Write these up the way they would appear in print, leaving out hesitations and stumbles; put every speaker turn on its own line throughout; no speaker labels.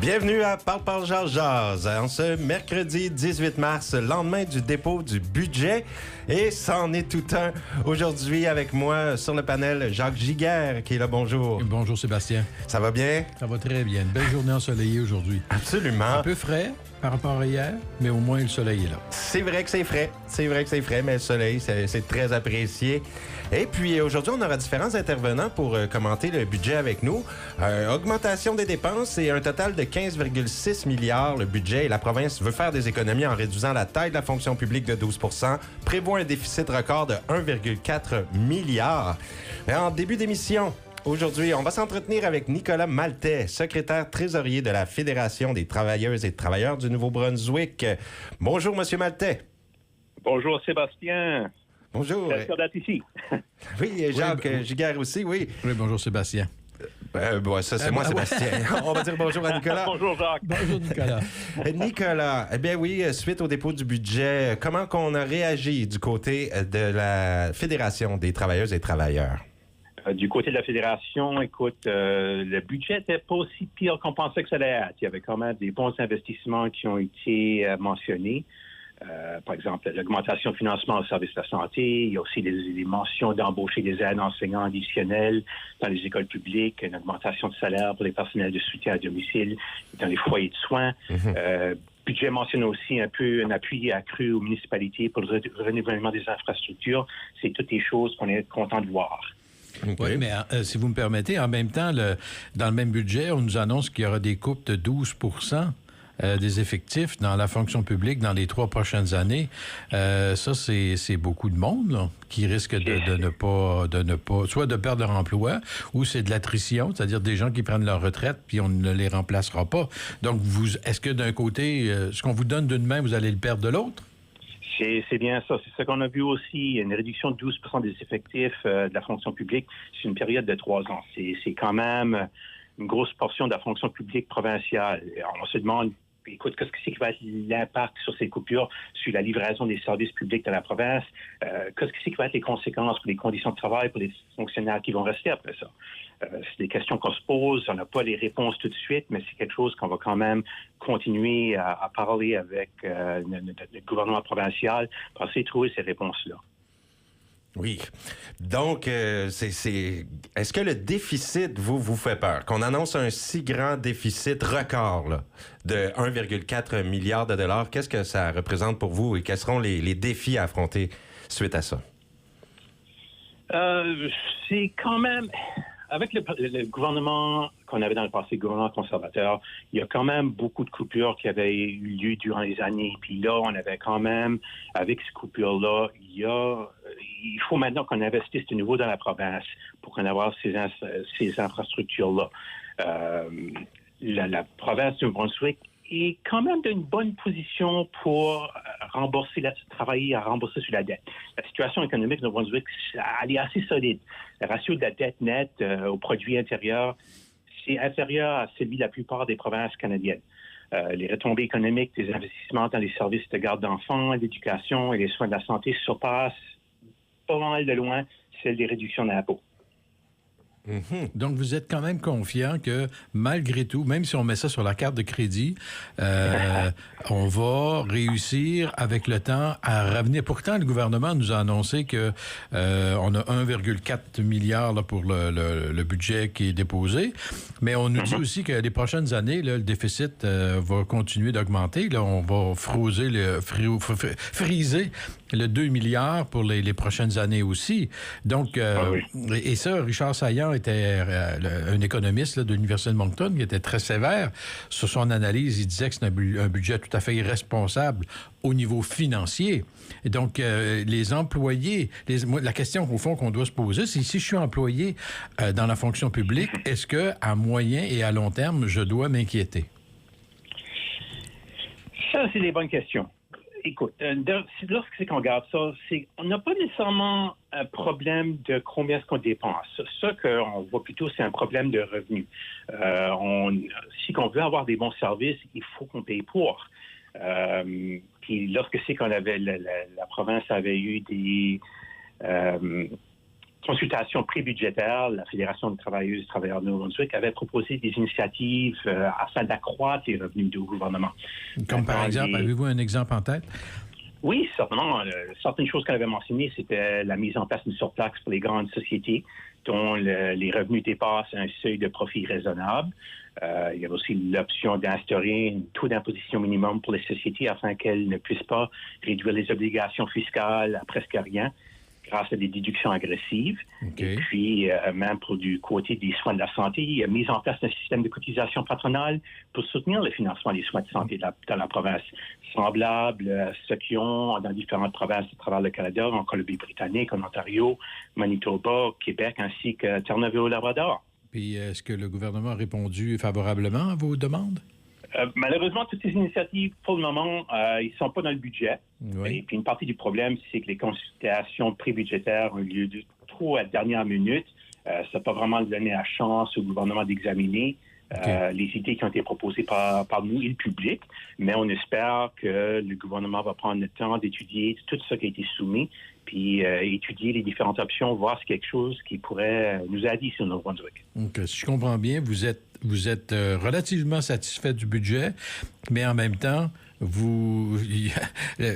Bienvenue à Parle Jase en ce mercredi 18 mars, lendemain du dépôt du budget. Et c'en est tout un. Aujourd'hui, avec moi sur le panel, Jacques Giguère qui est là. Bonjour.
Bonjour Sébastien.
Ça va bien?
Ça va très bien. Une belle journée ensoleillée aujourd'hui.
Absolument.
Un peu frais par rapport à hier, mais au moins le soleil est là.
C'est vrai que c'est frais. C'est vrai que c'est frais, mais le soleil, c'est très apprécié. Et puis aujourd'hui, on aura différents intervenants pour commenter le budget avec nous. Augmentation des dépenses et un total de 15,6 milliards le budget. Et la province veut faire des économies en réduisant la taille de la fonction publique de 12 %, prévoit un déficit record de 1,4 milliard. Et en début d'émission, aujourd'hui, on va s'entretenir avec Nicolas Maltais, secrétaire trésorier de la Fédération des travailleuses et travailleurs du Nouveau-Brunswick. Bonjour, Monsieur Maltais.
Bonjour, Sébastien.
Bonjour.
Plaisir d'être ici.
Oui, Jacques Giguère aussi, oui.
Oui, bonjour Sébastien.
Ça, c'est moi, Sébastien. On va dire bonjour à Nicolas.
Bonjour, Jacques.
Bonjour Nicolas.
Nicolas, eh bien oui, suite au dépôt du budget, comment qu'on a réagi du côté de la Fédération des travailleuses et travailleurs?
Du côté de la Fédération, écoute, le budget n'était pas aussi pire qu'on pensait que ça allait être. Il y avait quand même des bons investissements qui ont été mentionnés. Par exemple, l'augmentation de financement au service de la santé. Il y a aussi des mentions d'embaucher des aides enseignants additionnels dans les écoles publiques, une augmentation de salaire pour les personnels de soutien à domicile dans les foyers de soins. Budget mentionne aussi un peu un appui accru aux municipalités pour le renouvellement des infrastructures. C'est toutes les choses qu'on est content de voir.
Okay. Oui, mais si vous me permettez, en même temps, dans le même budget, on nous annonce qu'il y aura des coupes de 12 des effectifs dans la fonction publique dans les 3 prochaines années. Ça, c'est beaucoup de monde là, qui risque de ne pas, soit de perdre leur emploi, ou c'est de l'attrition, c'est-à-dire des gens qui prennent leur retraite puis on ne les remplacera pas. Donc, est-ce que d'un côté, ce qu'on vous donne d'une main, vous allez le perdre de l'autre?
C'est bien ça. C'est ce qu'on a vu aussi. Une réduction de 12 % des effectifs de la fonction publique sur une période de 3 ans. C'est quand même une grosse portion de la fonction publique provinciale. On se demande, écoute, qu'est-ce que c'est qui va être l'impact sur ces coupures, sur la livraison des services publics de la province? Qu'est-ce que c'est qui va être les conséquences pour les conditions de travail pour les fonctionnaires qui vont rester après ça? C'est des questions qu'on se pose. On n'a pas les réponses tout de suite, mais c'est quelque chose qu'on va quand même continuer à parler avec le gouvernement provincial pour essayer de trouver ces réponses-là.
Oui. Donc, est-ce que le déficit vous fait peur? Qu'on annonce un si grand déficit record là, de 1,4 milliard de dollars, qu'est-ce que ça représente pour vous et quels seront les défis à affronter suite à ça?
C'est quand même... Avec le gouvernement qu'on avait dans le passé, le gouvernement conservateur, il y a quand même beaucoup de coupures qui avaient eu lieu durant les années. Puis là, on avait quand même, avec ces coupures-là, il faut maintenant qu'on investisse de nouveau dans la province pour qu'on ait ces infrastructures-là. La province du Nouveau-Brunswick est quand même dans une bonne position pour travailler à rembourser sur la dette. La situation économique du Nouveau-Brunswick, elle est assez solide. Le ratio de la dette nette au produit intérieur, c'est inférieur à celui de la plupart des provinces canadiennes. Les retombées économiques des investissements dans les services de garde d'enfants, l'éducation et les soins de la santé surpassent pas mal de loin celles des réductions d'impôts.
Mm-hmm. Donc, vous êtes quand même confiant que, malgré tout, même si on met ça sur la carte de crédit, on va réussir avec le temps à revenir. Pourtant, le gouvernement nous a annoncé que on a 1,4 milliard là, pour le budget qui est déposé, mais on nous dit aussi que les prochaines années, là, le déficit va continuer d'augmenter. Là, on va friser le 2 milliards pour les prochaines années aussi. Donc, et ça, Richard Saillant était un économiste là, de l'Université de Moncton qui était très sévère sur son analyse. Il disait que c'est un budget tout à fait irresponsable au niveau financier. Et donc, les employés, la question au fond qu'on doit se poser, c'est si je suis employé dans la fonction publique, est-ce qu'à moyen et à long terme, je dois m'inquiéter?
Ça, c'est des bonnes questions. écoute, lorsque qu'on regarde ça, on n'a pas nécessairement un problème de combien est-ce qu'on dépense. Ce qu'on voit plutôt, c'est un problème de revenus. Si on veut avoir des bons services, il faut qu'on paye pour. Puis lorsque c'est qu'on avait la province avait eu des consultations pré-budgétaires, la Fédération des travailleuses et travailleurs de Nouveau-Brunswick avait proposé des initiatives afin d'accroître les revenus du gouvernement.
Comme par exemple, avez-vous un exemple en tête?
Oui, certainement. Certaines choses qu'on avait mentionnées, c'était la mise en place d'une surtaxe pour les grandes sociétés dont les revenus dépassent un seuil de profit raisonnable. Il y avait aussi l'option d'instaurer un taux d'imposition minimum pour les sociétés afin qu'elles ne puissent pas réduire les obligations fiscales à presque rien grâce à des déductions agressives. Okay. Et puis, même pour du côté des soins de la santé, il y a mis en place un système de cotisation patronale pour soutenir le financement des soins de santé dans la province, semblable à ce qu'ils ont dans différentes provinces à travers le Canada, en Colombie-Britannique, en Ontario, Manitoba, Québec, ainsi que Terre-Neuve et au Labrador.
Puis, est-ce que le gouvernement a répondu favorablement à vos demandes?
Malheureusement, toutes ces initiatives, pour le moment, ils ne sont pas dans le budget.
Oui.
Et puis, une partie du problème, c'est que les consultations pré-budgétaires ont lieu trop à la dernière minute. Ça n'a pas vraiment donné la chance au gouvernement d'examiner les idées qui ont été proposées par nous et le public. Mais on espère que le gouvernement va prendre le temps d'étudier tout ce qui a été soumis, puis étudier les différentes options, voir si quelque chose qui pourrait nous aider ici au Nouveau-Brunswick.
Donc, si je comprends bien, vous êtes relativement satisfait du budget, mais en même temps,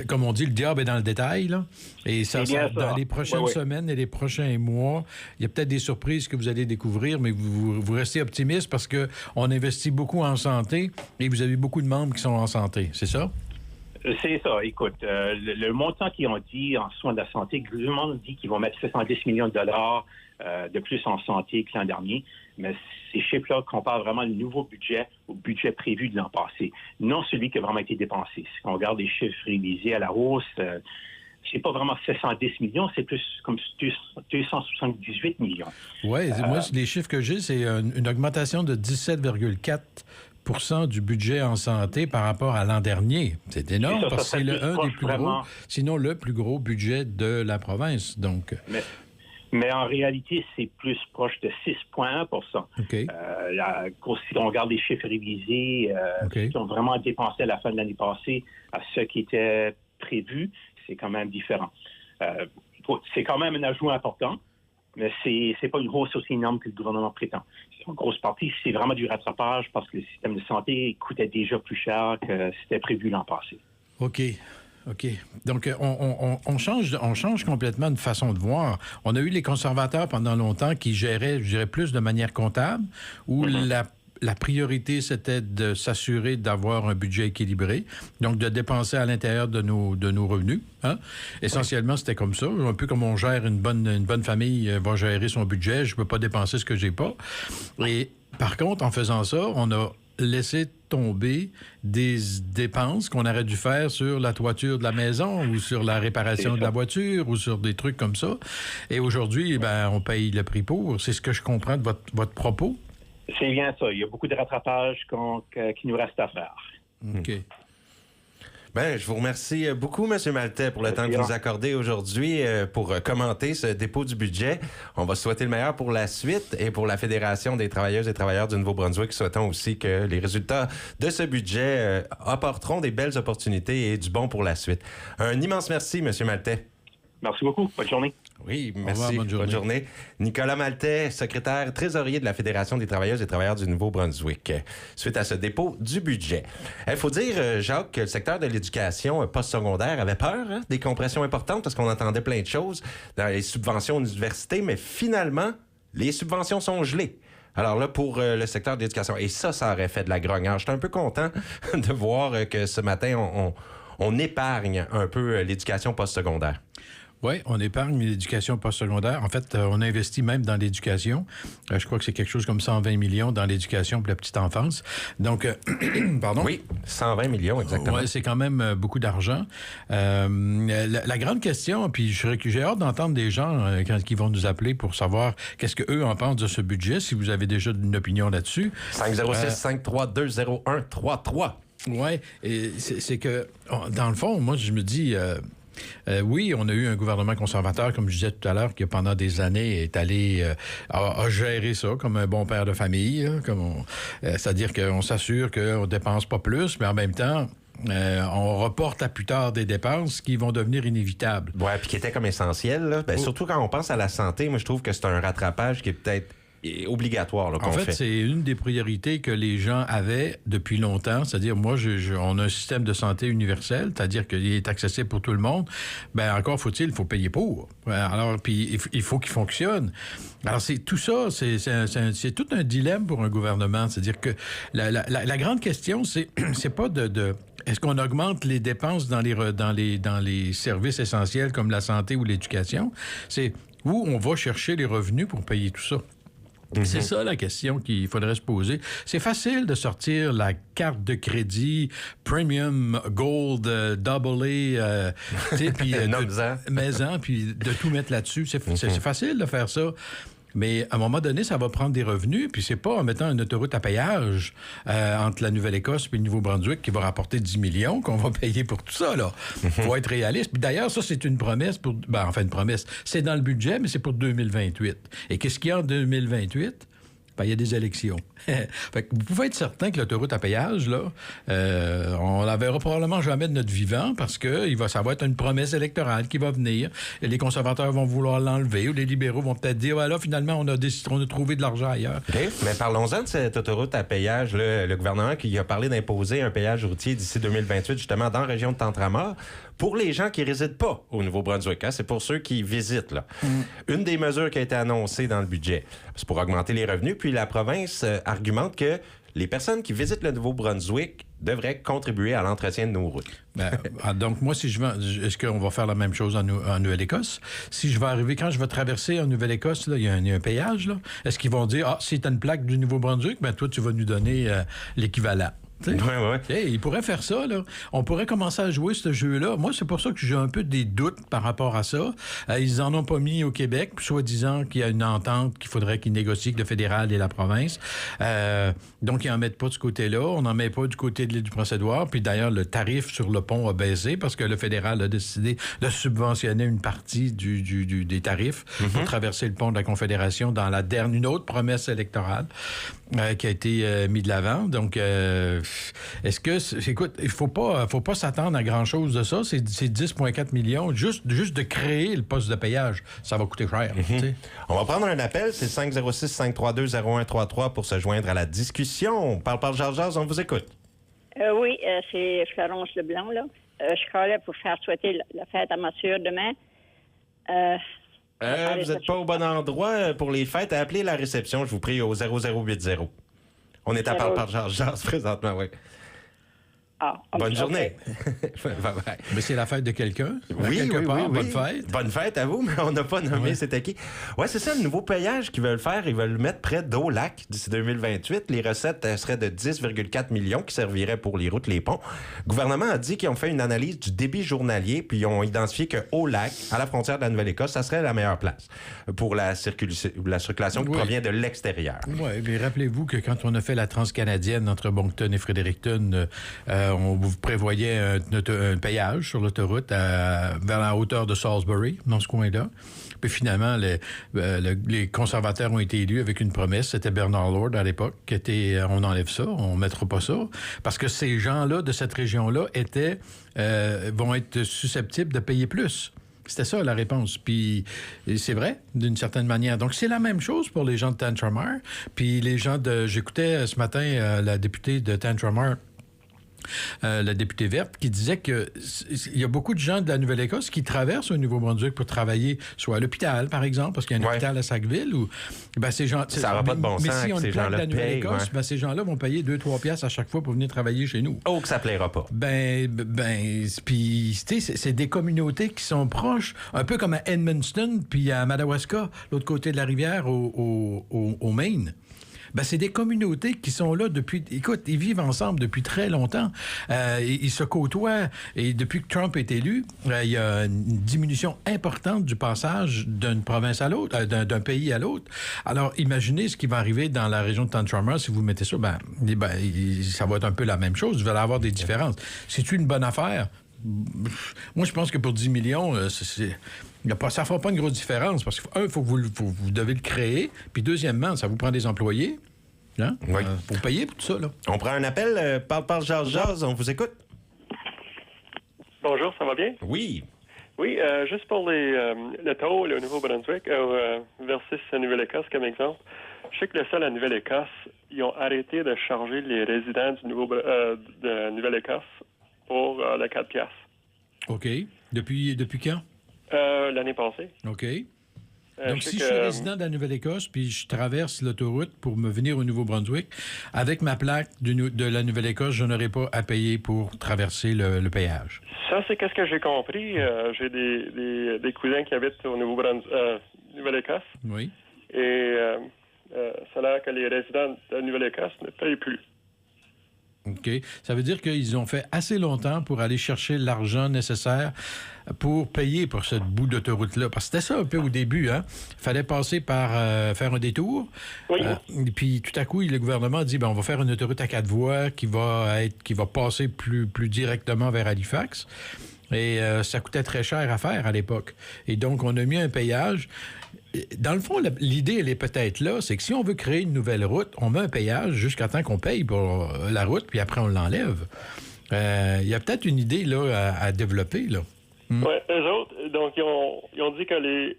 comme on dit, le diable est dans le détail, là. Et ça, dans les prochaines semaines et les prochains mois, il y a peut-être des surprises que vous allez découvrir, mais vous restez optimiste parce qu'on investit beaucoup en santé et vous avez beaucoup de membres qui sont en santé, c'est ça?
C'est ça. Écoute, le montant qu'ils ont dit en soins de la santé, le gouvernement dit qu'ils vont mettre 70 millions de dollars de plus en santé que l'an dernier. Mais ces chiffres-là comparent vraiment le nouveau budget au budget prévu de l'an passé, non celui qui a vraiment été dépensé. Si on regarde les chiffres révisés à la hausse, c'est pas vraiment 710 millions, c'est plus comme 278 millions.
Oui, moi, les chiffres que j'ai, c'est une augmentation de 17,4 du budget en santé par rapport à l'an dernier. C'est énorme parce que c'est un des plus gros, sinon le plus gros budget de la province. Donc.
Mais en réalité, c'est plus proche de 6,1
okay.
Si on regarde les chiffres révisés, qui ont vraiment dépensé à la fin de l'année passée à ce qui était prévu, c'est quand même différent. C'est quand même un ajout important, mais c'est pas une hausse aussi énorme que le gouvernement prétend. En grosse partie, c'est vraiment du rattrapage parce que le système de santé coûtait déjà plus cher que c'était prévu l'an passé.
OK. Donc, on change complètement de façon de voir. On a eu les conservateurs pendant longtemps qui géraient, je dirais, plus de manière comptable, où la priorité, c'était de s'assurer d'avoir un budget équilibré, donc de dépenser à l'intérieur de nos revenus. Hein? Essentiellement, c'était comme ça. Un peu comme on gère une bonne famille va gérer son budget. Je ne peux pas dépenser ce que j'ai pas. Et par contre, en faisant ça, on a laisser tomber des dépenses qu'on aurait dû faire sur la toiture de la maison ou sur la réparation de la voiture ou sur des trucs comme ça. Et aujourd'hui, on paye le prix pour. C'est ce que je comprends de votre propos.
C'est bien ça. Il y a beaucoup de rattrapage qui nous reste à faire.
OK.
Je vous remercie beaucoup, M. Maltais, pour le temps que vous nous accordez aujourd'hui pour commenter ce dépôt du budget. On va souhaiter le meilleur pour la suite et pour la Fédération des travailleuses et travailleurs du Nouveau-Brunswick. Souhaitons aussi que les résultats de ce budget apporteront des belles opportunités et du bon pour la suite. Un immense merci, M. Maltais.
Merci beaucoup. Bonne journée.
Oui, merci. Bonne journée. Nicolas Maltais, secrétaire trésorier de la Fédération des travailleuses et travailleurs du Nouveau-Brunswick, suite à ce dépôt du budget. Il faut dire, Jacques, que le secteur de l'éducation postsecondaire avait peur des compressions importantes parce qu'on entendait plein de choses dans les subventions aux universités, mais finalement, les subventions sont gelées. Alors là, pour le secteur de l'éducation, et ça aurait fait de la grogne. Alors, je suis un peu content de voir que ce matin, on épargne un peu l'éducation postsecondaire.
Oui, on épargne l'éducation postsecondaire. En fait, on investit même dans l'éducation. Je crois que c'est quelque chose comme 120 millions dans l'éducation pour la petite enfance. Donc, pardon?
Oui, 120 millions, exactement.
Oui, c'est quand même beaucoup d'argent. La grande question, puis j'ai hâte d'entendre des gens qui vont nous appeler pour savoir qu'est-ce qu'eux en pensent de ce budget, si vous avez déjà une opinion là-dessus.
506-532-0133.
Oui, c'est que, dans le fond, moi, je me dis... oui, on a eu un gouvernement conservateur, comme je disais tout à l'heure, qui pendant des années est allé a géré ça comme un bon père de famille, hein, c'est-à-dire qu'on s'assure qu'on ne dépense pas plus, mais en même temps, on reporte à plus tard des dépenses qui vont devenir inévitables.
Oui, puis qui était comme essentiel. Là. Surtout quand on pense à la santé, moi je trouve que c'est un rattrapage qui est peut-être obligatoire là, qu'on fait.
En fait, c'est une des priorités que les gens avaient depuis longtemps. C'est-à-dire, moi, on a un système de santé universel, c'est-à-dire qu'il est accessible pour tout le monde. Bien, encore faut-il, il faut payer pour. Alors, puis il faut qu'il fonctionne. Alors, c'est tout ça, c'est tout un dilemme pour un gouvernement. C'est-à-dire que la grande question, c'est pas de est-ce qu'on augmente les dépenses dans les services essentiels comme la santé ou l'éducation? C'est où on va chercher les revenus pour payer tout ça. C'est ça la question qu'il faudrait se poser. C'est facile de sortir la carte de crédit Premium Gold AA, puis maison, puis de tout mettre là-dessus. C'est facile de faire ça. Mais à un moment donné, ça va prendre des revenus, puis c'est pas en mettant une autoroute à péage entre la Nouvelle-Écosse et le Nouveau-Brunswick qui va rapporter 10 millions qu'on va payer pour tout ça, là. Faut être réaliste. Puis d'ailleurs, ça, c'est une promesse une promesse. C'est dans le budget, mais c'est pour 2028. Et qu'est-ce qu'il y a en 2028? Ben, il y a des élections. Fait que vous pouvez être certain que l'autoroute à péage, là, on la verra probablement jamais de notre vivant parce que ça va être une promesse électorale qui va venir. Et les conservateurs vont vouloir l'enlever ou les libéraux vont peut-être dire, là, finalement, on a trouvé de l'argent ailleurs.
Okay. Mais parlons-en de cette autoroute à péage. Là, le gouvernement qui a parlé d'imposer un péage routier d'ici 2028, justement, dans la région de Tantramar, pour les gens qui ne résident pas au Nouveau-Brunswick. Hein, c'est pour ceux qui visitent. Là. Une des mesures qui a été annoncée dans le budget, c'est pour augmenter les revenus. Puis la province argumente que les personnes qui visitent le Nouveau-Brunswick devraient contribuer à l'entretien de nos routes.
Donc, moi, est-ce qu'on va faire la même chose en Nouvelle-Écosse? Si je vais arriver, quand je vais traverser en Nouvelle-Écosse, il y a un péage, là. Est-ce qu'ils vont dire, si tu as une plaque du Nouveau-Brunswick, toi, tu vas nous donner l'équivalent?
Ouais.
Il pourrait faire ça, là. On pourrait commencer à jouer ce jeu-là. Moi, c'est pour ça que j'ai un peu des doutes par rapport à ça. Ils en ont pas mis au Québec, soi-disant qu'il y a une entente qu'il faudrait qu'ils négocient avec le fédéral et la province. Donc, ils n'en mettent pas de ce côté-là. On n'en met pas du côté du procédure. Puis d'ailleurs, le tarif sur le pont a baissé parce que le fédéral a décidé de subventionner une partie des tarifs pour traverser le pont de la Confédération dans une autre promesse électorale qui a été mise de l'avant. Donc, est-ce que... Écoute, il faut pas s'attendre à grand-chose de ça. C'est 10,4 millions. Juste de créer le poste de payage, ça va coûter cher.
On va prendre un appel. C'est 506-532-0133 pour se joindre à la discussion. Parle, Georges, on vous écoute.
Oui, c'est Florence Leblanc, là. Je croyais pour faire souhaiter la fête à ma soeur demain.
Vous n'êtes pas au bon endroit pour les fêtes. Appelez la réception, je vous prie, au 0080. On est à Parle-Georges présentement, oui. Bonne journée.
Bye. Mais c'est la fête de quelqu'un.
Oui.
Bonne fête.
Bonne fête à vous, mais on n'a pas nommé c'était qui. Oui, c'est ça, le nouveau payage qu'ils veulent faire. Ils veulent le mettre près d'Aulac d'ici 2028. Les recettes seraient de 10,4 millions qui serviraient pour les routes, les ponts. Le gouvernement a dit qu'ils ont fait une analyse du débit journalier puis ils ont identifié que Aulac, à la frontière de la Nouvelle-Écosse, ça serait la meilleure place pour la circulation qui provient de l'extérieur.
Oui, mais rappelez-vous que quand on a fait la transcanadienne entre Moncton et Fredericton, on vous prévoyait un péage sur l'autoroute vers la hauteur de Salisbury, dans ce coin-là. Puis finalement, les conservateurs ont été élus avec une promesse. C'était Bernard Lord à l'époque, qui était on enlève ça, on ne mettra pas ça. Parce que ces gens-là de cette région-là vont être susceptibles de payer plus. C'était ça la réponse. Puis c'est vrai, d'une certaine manière. Donc c'est la même chose pour les gens de Tantramar. Puis les gens j'écoutais ce matin la députée de Tantramar, la députée verte, qui disait qu'il y a beaucoup de gens de la Nouvelle-Écosse qui traversent au Nouveau-Brunswick pour travailler soit à l'hôpital, par exemple, parce qu'il y a un hôpital à Sackville, ou ces gens...
Ça n'aura pas de bon sens.
Mais si on
ces
plaque
gens-là
de la Nouvelle-Écosse, ces gens-là vont payer 2-3 piastres à chaque fois pour venir travailler chez nous.
Oh, que ça plaira pas.
Puis, tu sais, c'est des communautés qui sont proches, un peu comme à Edmundston, puis à Madawaska, l'autre côté de la rivière, au Maine. Ben, c'est des communautés qui sont là depuis... Écoute, ils vivent ensemble depuis très longtemps. Ils se côtoient. Et depuis que Trump est élu, il y a une diminution importante du passage d'une province à l'autre, d'un pays à l'autre. Alors, imaginez ce qui va arriver dans la région de Tantramar si vous mettez ça. Ça va être un peu la même chose. Vous allez avoir des différences. C'est une bonne affaire? Moi, je pense que pour 10 millions, ça ne fera pas une grosse différence parce que, un, vous devez le créer, puis deuxièmement, ça vous prend des employés
Oui.
pour payer pour tout ça. Là.
On prend un appel. Parle, jase, on vous écoute.
Bonjour, ça va bien?
Oui.
Oui, juste pour le taux, le Nouveau-Brunswick versus la Nouvelle-Écosse comme exemple. Je sais que le sol à Nouvelle-Écosse, ils ont arrêté de charger les résidents de Nouvelle-Écosse pour le 4 piastres.
OK. Depuis quand?
L'année passée.
OK. Donc, si je suis résident de la Nouvelle-Écosse, puis je traverse l'autoroute pour me venir au Nouveau-Brunswick, avec ma plaque de la Nouvelle-Écosse, je n'aurai pas à payer pour traverser le péage.
Ça, c'est qu'est-ce que j'ai compris. J'ai des cousins qui habitent au Nouvelle-Écosse.
Oui.
Et ça a l'air que les résidents de la Nouvelle-Écosse ne payent plus.
OK. Ça veut dire qu'ils ont fait assez longtemps pour aller chercher l'argent nécessaire pour payer pour ce bout d'autoroute-là. Parce que c'était ça un peu au début, hein? Il fallait passer par faire un détour.
Oui.
Puis tout à coup, le gouvernement a dit, on va faire une autoroute à 4 voies qui va passer plus directement vers Halifax. Et ça coûtait très cher à faire à l'époque. Et donc, on a mis un payage. Dans le fond, l'idée, elle est peut-être là, c'est que si on veut créer une nouvelle route, on met un payage jusqu'à temps qu'on paye pour la route, puis après, on l'enlève. Il y a peut-être une idée là à développer, là.
Oui, eux autres, donc, ils ont dit que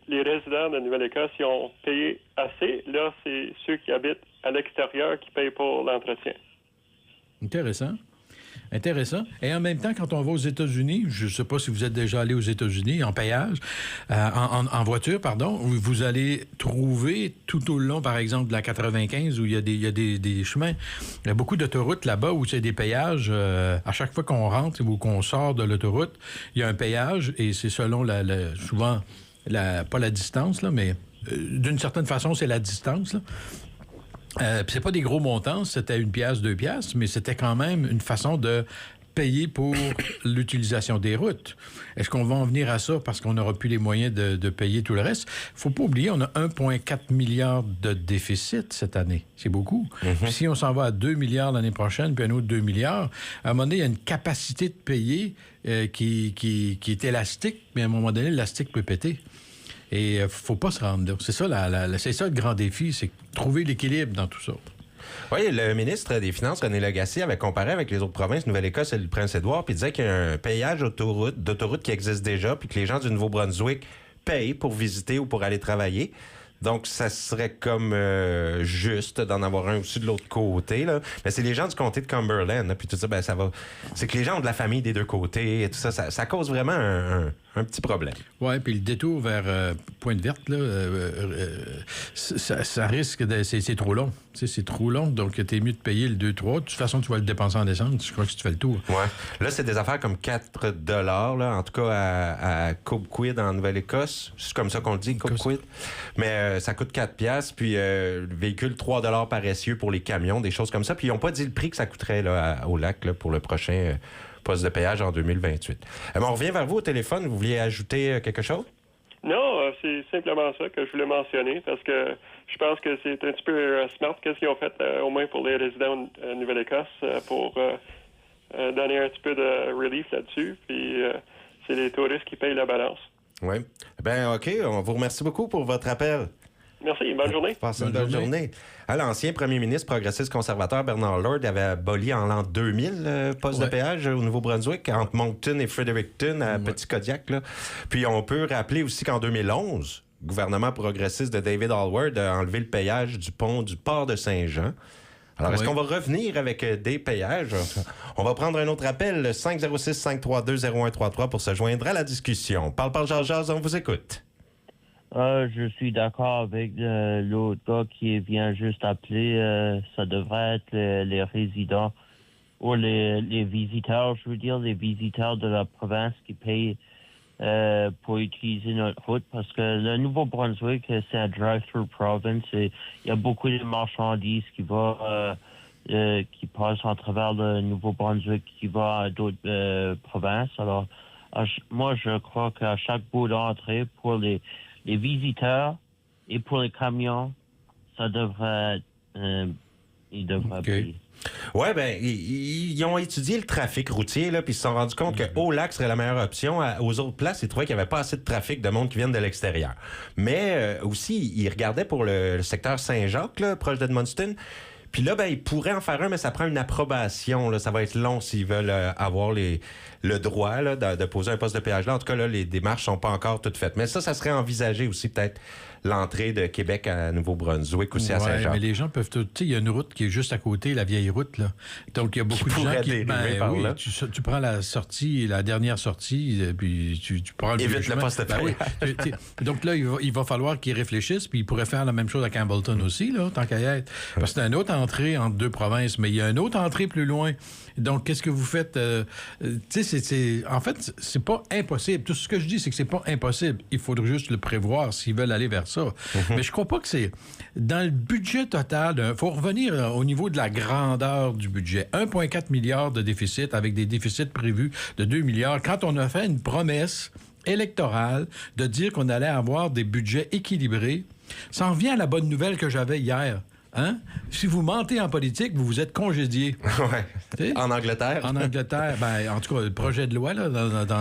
les résidents de Nouvelle-Écosse, ils ont payé assez. Là, c'est ceux qui habitent à l'extérieur qui payent pour l'entretien.
Intéressant. Et en même temps, quand on va aux États-Unis, je ne sais pas si vous êtes déjà allé aux États-Unis en péage, en voiture, pardon, vous allez trouver tout au long, par exemple, de la 95, où il y a des chemins. Il y a beaucoup d'autoroutes là-bas où c'est des péages. À chaque fois qu'on rentre ou qu'on sort de l'autoroute, il y a un péage et c'est selon souvent, pas la distance, là, mais d'une certaine façon, c'est la distance, là. C'est pas des gros montants, c'était 1 piastre, 2 piastres, mais c'était quand même une façon de payer pour l'utilisation des routes. Est-ce qu'on va en venir à ça parce qu'on n'aura plus les moyens de payer tout le reste? Faut pas oublier, on a 1,4 milliard de déficit cette année. C'est beaucoup. Puis si on s'en va à 2 milliards l'année prochaine, puis un autre 2 milliards, à un moment donné, il y a une capacité de payer qui est élastique, mais à un moment donné, l'élastique peut péter. Et faut pas se rendre là. C'est ça, c'est ça le grand défi, c'est trouver l'équilibre dans tout ça.
Oui, le ministre des Finances, René Lagacé, avait comparé avec les autres provinces, Nouvelle-Écosse et le Prince-Édouard, puis il disait qu'il y a un payage d'autoroute qui existe déjà, puis que les gens du Nouveau-Brunswick payent pour visiter ou pour aller travailler. Donc, ça serait comme juste d'en avoir un aussi de l'autre côté, là. Mais c'est les gens du comté de Cumberland, là, puis tout ça, ça va... C'est que les gens ont de la famille des deux côtés et tout ça, ça cause vraiment un petit problème.
Oui, puis le détour vers Pointe-Verte, là, ça risque de... C'est trop long. Tu sais, c'est trop long, donc t'es mieux de payer le 2-3. De toute façon, tu vas le dépenser en essence. Je crois que tu fais le tour.
Oui. Là, c'est des affaires comme 4 $, là, en tout cas à Cobequid, en Nouvelle-Écosse. C'est comme ça qu'on le dit, Cobequid. Mais ça coûte 4 piastres, puis le véhicule, 3 $ par essieu pour les camions, des choses comme ça. Puis ils n'ont pas dit le prix que ça coûterait là, au lac là, pour le prochain poste de péage en 2028. On revient vers vous au téléphone. Vous vouliez ajouter quelque chose?
Non, c'est simplement ça que je voulais mentionner parce que je pense que c'est un petit peu smart qu'est-ce qu'ils ont fait au moins pour les résidents de Nouvelle-Écosse pour donner un petit peu de relief là-dessus. Puis c'est les touristes qui payent la balance.
Oui. Ben OK. On vous remercie beaucoup pour votre appel.
Merci. Bonne journée.
Passez une bonne journée. L'ancien premier ministre progressiste conservateur Bernard Lord avait aboli en l'an 2000 poste de péage au Nouveau-Brunswick entre Moncton et Fredericton à Petit Kodiak. Là. Puis on peut rappeler aussi qu'en 2011, le gouvernement progressiste de David Alward a enlevé le péage du pont du port de Saint-Jean. Alors, est-ce qu'on va revenir avec des péages? On va prendre un autre appel, le 506-532-0133 pour se joindre à la discussion. Parle, Jase, on vous écoute.
Je suis d'accord avec l'autre gars qui vient juste appeler. Ça devrait être les résidents ou les visiteurs, je veux dire, les visiteurs de la province qui payent pour utiliser notre route parce que le Nouveau-Brunswick, c'est un drive-through province et il y a beaucoup de marchandises qui passent en travers le Nouveau-Brunswick qui va à d'autres provinces. Alors, moi, je crois qu'à chaque bout d'entrée, pour les visiteurs et pour les camions, ça devrait être... ils devraient payer.
Oui, bien, ils ont étudié le trafic routier, là, puis ils se sont rendus compte que Haut-Lac serait la meilleure option. Aux autres places, ils trouvaient qu'il n'y avait pas assez de trafic de monde qui viennent de l'extérieur. Mais aussi, ils regardaient pour le secteur Saint-Jacques, là, proche d'Edmundston. Puis là, ben, ils pourraient en faire un, mais ça prend une approbation. Là. Ça va être long s'ils veulent avoir le droit là, de poser un poste de péage là. En tout cas, là, les démarches sont pas encore toutes faites. Mais ça serait envisagé aussi peut-être l'entrée de Québec à Nouveau-Brunswick aussi à Saint-Jean.
Mais les gens peuvent... Tu sais, il y a une route qui est juste à côté, la vieille route, là. Donc, il y a beaucoup de gens qui...
par là.
Tu prends la sortie, la dernière sortie, puis tu prends le
évite le poste de péage.
Oui. Donc là, il va falloir qu'ils réfléchissent, puis ils pourraient faire la même chose à Campbellton aussi, là, tant qu'à y être. Parce que c'est une autre entrée entre deux provinces, mais il y a une autre entrée plus loin. Donc, qu'est-ce que vous faites? Tu sais, en fait, c'est pas impossible. Tout ce que je dis, c'est que c'est pas impossible. Il faudrait juste le prévoir s'ils veulent aller vers ça. Mais je crois pas que c'est... Dans le budget total, il faut revenir au niveau de la grandeur du budget. 1,4 milliard de déficit avec des déficits prévus de 2 milliards. Quand on a fait une promesse électorale de dire qu'on allait avoir des budgets équilibrés, ça en vient à la bonne nouvelle que j'avais hier. Hein? Si vous mentez en politique, vous vous êtes congédié.
Ouais. En Angleterre.
En Angleterre, ben, en tout cas, le projet de loi là,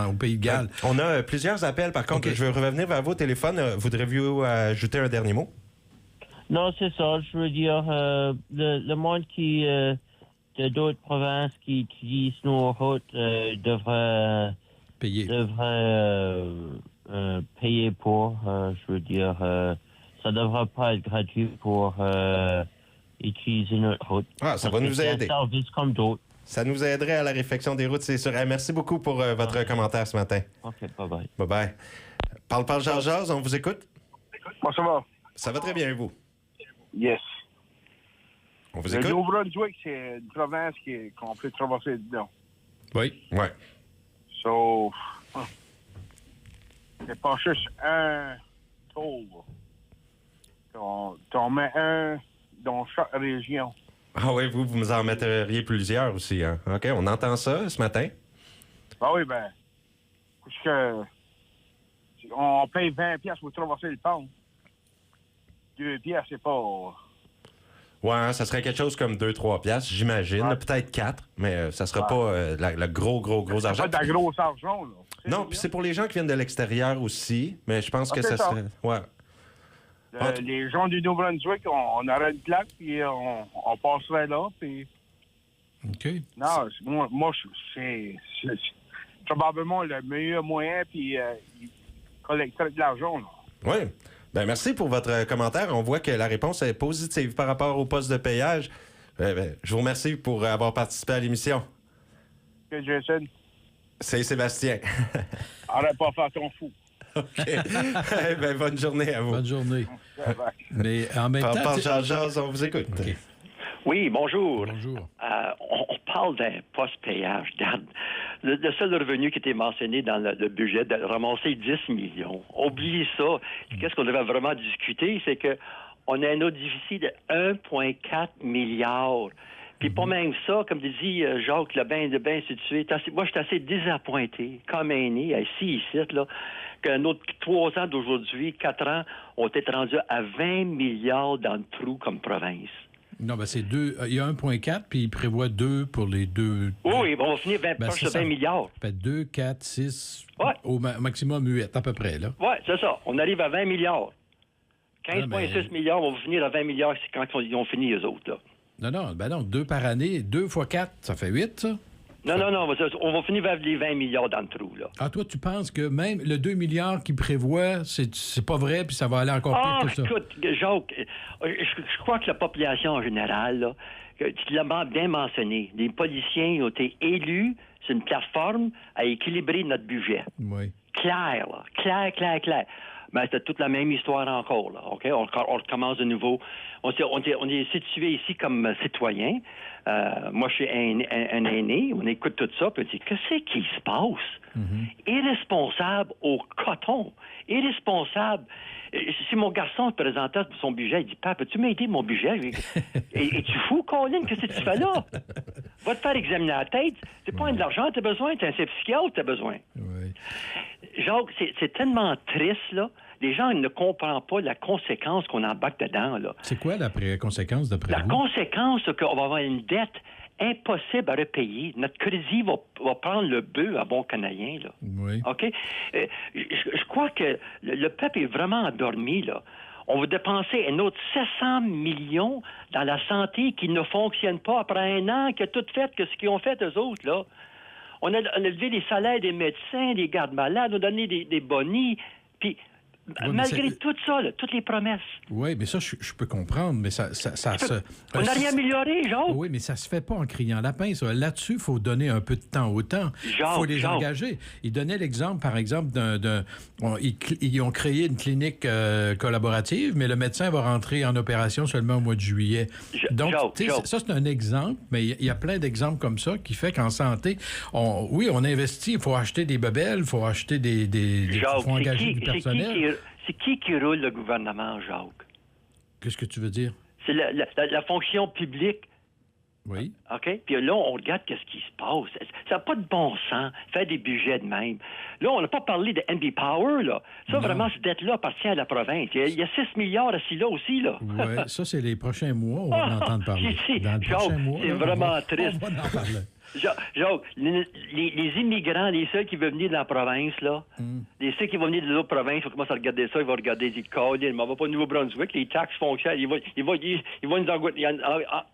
au Pays de Galles.
On a plusieurs appels, par contre. Je veux revenir vers vous au téléphone. Voudriez-vous ajouter un dernier mot?
Non, c'est ça. Je veux dire, le monde de d'autres provinces qui utilisent nos routes devrait payer pour. Je veux dire... ça ne devrait pas être gratuit pour utiliser notre route.
Ah, ça va nous aider.
C'est un service comme d'autres.
Ça nous aiderait à la réflexion des routes, c'est sûr. Merci beaucoup pour votre commentaire ce matin.
OK, bye-bye.
Bye-bye. Parle, Georges, on vous écoute?
Moi, ça va.
Ça va très bien, vous?
Yes.
On vous
Le
écoute?
Nouveau-Brunswick, c'est une province qu'on peut traverser dedans.
Oui.
Ouais.
So, c'est pas juste un tour. T'en mets un dans chaque région.
Ah oui, vous en metteriez plusieurs aussi. Hein? OK, on entend ça ce matin.
Ah oui, ben, parce que on paye 20 piastres pour traverser le pont. 2 piastres, c'est pas...
Ouais, ça serait quelque chose comme 2-3 piastres, j'imagine.
Ouais.
Peut-être 4, mais ça sera pas le gros argent.
C'est pas de la grosse argent, là.
Non, puis c'est pour les gens qui viennent de l'extérieur aussi, mais je pense que ça serait... Ouais.
Les gens du Nouveau-Brunswick, on aurait une plaque, puis on passerait là, puis...
OK.
Non, moi c'est probablement le meilleur moyen, puis ils collecteraient de l'argent, là.
Oui. Ben merci pour votre commentaire. On voit que la réponse est positive par rapport au poste de péage. Je vous remercie pour avoir participé à l'émission.
OK, Jason?
C'est Sébastien.
Arrête pas de faire ton fou.
OK. Bonne journée à vous.
Bonne journée. Mais en même temps...
Georges, on vous écoute.
Okay.
Oui, bonjour.
Bonjour.
On parle d'un post-péage, Dan. Le seul revenu qui était mentionné dans le budget, de ramasser 10 millions. Oubliez ça. Qu'est-ce qu'on devait vraiment discuter? C'est que on a un autre déficit de 1,4 milliard. Puis pas même ça, comme dit Jacques, le bain de bain situé. Moi, je suis assez désappointé, comme aîné, ici, là, qu'un autre 3 ans d'aujourd'hui, 4 ans, ont été rendus à 20 milliards dans le trou comme province.
Non, ben c'est 2. Il y a 1,4, puis il prévoit 2 pour les deux.
Oui, on va finir proche de 20 milliards.
Ça fait 2, 4, 6,
ouais.
Au maximum 8, à peu près, là.
Oui, c'est ça. On arrive à 20 milliards. 15,6 milliards, on va finir à 20 milliards quand ils ont fini, eux autres, là.
Non, 2 par année. 2 fois 4, ça fait 8, ça?
Non, on va finir vers les 20 milliards dans le trou, là.
Ah, toi, tu penses que même le 2 milliards qu'il prévoit, c'est pas vrai, puis ça va aller encore pire que ça?
Écoute, Jacques, je crois que la population en général, là, tu l'as bien mentionné, les policiers ont été élus sur une plateforme à équilibrer notre budget.
Oui.
Clair, là. Clair. ben, c'est toute la même histoire encore, là, OK? On recommence de nouveau. On est situé ici comme citoyen. Moi, je suis un aîné. On écoute tout ça, puis on dit, qu'est-ce qui se passe? Irresponsable au coton. Irresponsable. Si mon garçon te présentait son budget, il dit, Papa, peux-tu m'aider mon budget? Et tu fous, Colin? Qu'est-ce que tu fais là? Va te faire examiner la tête. C'est pas de l'argent que tu as besoin, c'est un psychiatre que tu as besoin.
Oui.
Jacques, c'est tellement triste, là. Les gens ne comprennent pas la conséquence qu'on embarque dedans, là.
C'est quoi la conséquence d'après vous?
La conséquence, c'est qu'on va avoir une dette impossible à repayer. Notre crédit va prendre le bœuf à bon canadien, là.
Oui.
OK? Je crois que le peuple est vraiment endormi, là. On va dépenser un autre 700 millions dans la santé qui ne fonctionne pas après un an, qui a tout fait que ce qu'ils ont fait, eux autres, là. On a levé les salaires des médecins, des gardes malades, on a donné des bonis, puis malgré tout ça, là, toutes les promesses.
Oui, mais ça, je peux comprendre, mais ça
on n'a rien amélioré, Jacques.
Oui, mais ça se fait pas en criant lapin, ça. Là-dessus, il faut donner un peu de temps au temps. Il faut les engager. Il donnait l'exemple, par exemple, ils ont créé une clinique collaborative, mais le médecin va rentrer en opération seulement au mois de juillet. Donc, ça, c'est un exemple, mais il y a plein d'exemples comme ça qui fait qu'en santé, on investit, il faut acheter des bebelles, il faut acheter il faut engager du personnel.
C'est qui roule le gouvernement, Jacques?
Qu'est-ce que tu veux dire?
C'est la fonction publique.
Oui.
OK? Puis là, on regarde qu'est-ce qui se passe. Ça n'a pas de bon sens, faire des budgets de même. Là, on n'a pas parlé de NB Power, là. Ça, vraiment, cette dette-là appartient à la province. Il y a 6 milliards assis là aussi, là.
Oui, ça, c'est les prochains mois, on va en entendre parler. Dans les prochains mois,
c'est vraiment triste.
On va en parler.
Jacques, les immigrants, les seuls qui veulent venir de la province, là, les seuls qui vont venir de l'autre province, ils vont commencer à regarder ça, ils vont regarder, ils disent, Colin, mais on va pas au Nouveau-Brunswick, les taxes fonctionnent, ils vont nous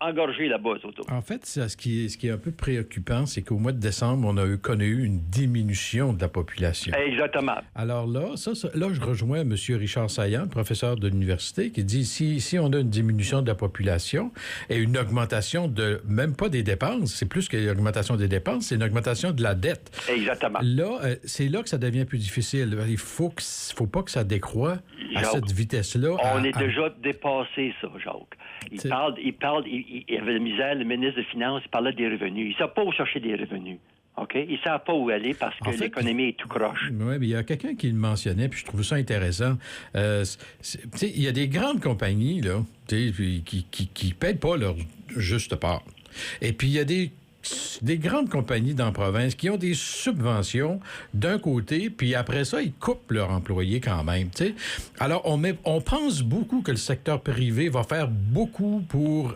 engorger là-bas, surtout.
En fait, ce qui est un peu préoccupant, c'est qu'au mois de décembre, on a connu une diminution de la population.
Exactement.
Alors là, je rejoins M. Richard Saillant, professeur de l'université, qui dit, si on a une diminution de la population et une augmentation même pas des dépenses, c'est plus qu'une augmentation des dépenses, c'est une augmentation de la dette.
Exactement.
Là, c'est là que ça devient plus difficile. Il faut pas que ça décroît à cette vitesse-là.
On est déjà dépassé, ça, Jacques. Il y avait la misère, le ministre des Finances, il parlait des revenus. Il ne sait pas où chercher des revenus. OK? Il ne sait pas où aller parce que l'économie est tout croche.
Oui, mais il y a quelqu'un qui le mentionnait, puis je trouve ça intéressant. Il y a des grandes compagnies là, qui ne payent pas leur juste part. Et puis, il y a des grandes compagnies dans la province qui ont des subventions d'un côté, puis après ça, ils coupent leurs employés quand même. T'sais. Alors, on pense beaucoup que le secteur privé va faire beaucoup pour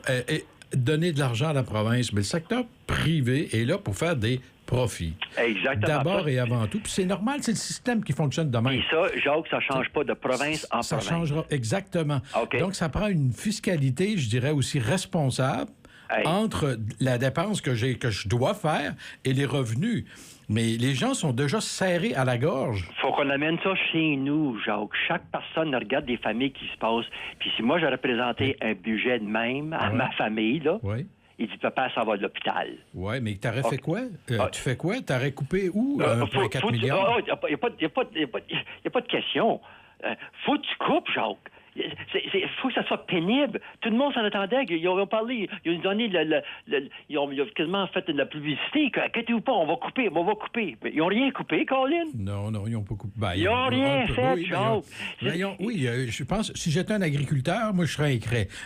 donner de l'argent à la province, mais le secteur privé est là pour faire des profits.
Exactement.
D'abord et avant tout. Puis c'est normal, c'est le système qui fonctionne de même.
Et ça, Jacques, ça ne change pas de province en province.
Ça changera, exactement.
Okay.
Donc, ça prend une fiscalité, je dirais, aussi responsable entre la dépense que je dois faire et les revenus. Mais les gens sont déjà serrés à la gorge.
Faut qu'on amène ça chez nous, Jacques. Chaque personne regarde des familles qui se passent. Puis si moi, j'aurais présenté un budget de même à ma famille, là, il dit, papa, ça va de l'hôpital.
Oui, mais t'aurais fait quoi? Tu fais quoi? T'aurais coupé où? 4 milliards?
Il n'y a pas de question. Faut que tu coupes, Jacques. Il faut que ça soit pénible. Tout le monde s'en attendait. Ils ont parlé, ils ont donné ils ont quasiment fait de la publicité. Inquiétez-vous pas, on va couper. Mais ils n'ont rien coupé, Colin?
Non, ils n'ont pas coupé.
Ils n'ont rien fait, Jacques.
Je pense, si j'étais un agriculteur, moi, je serais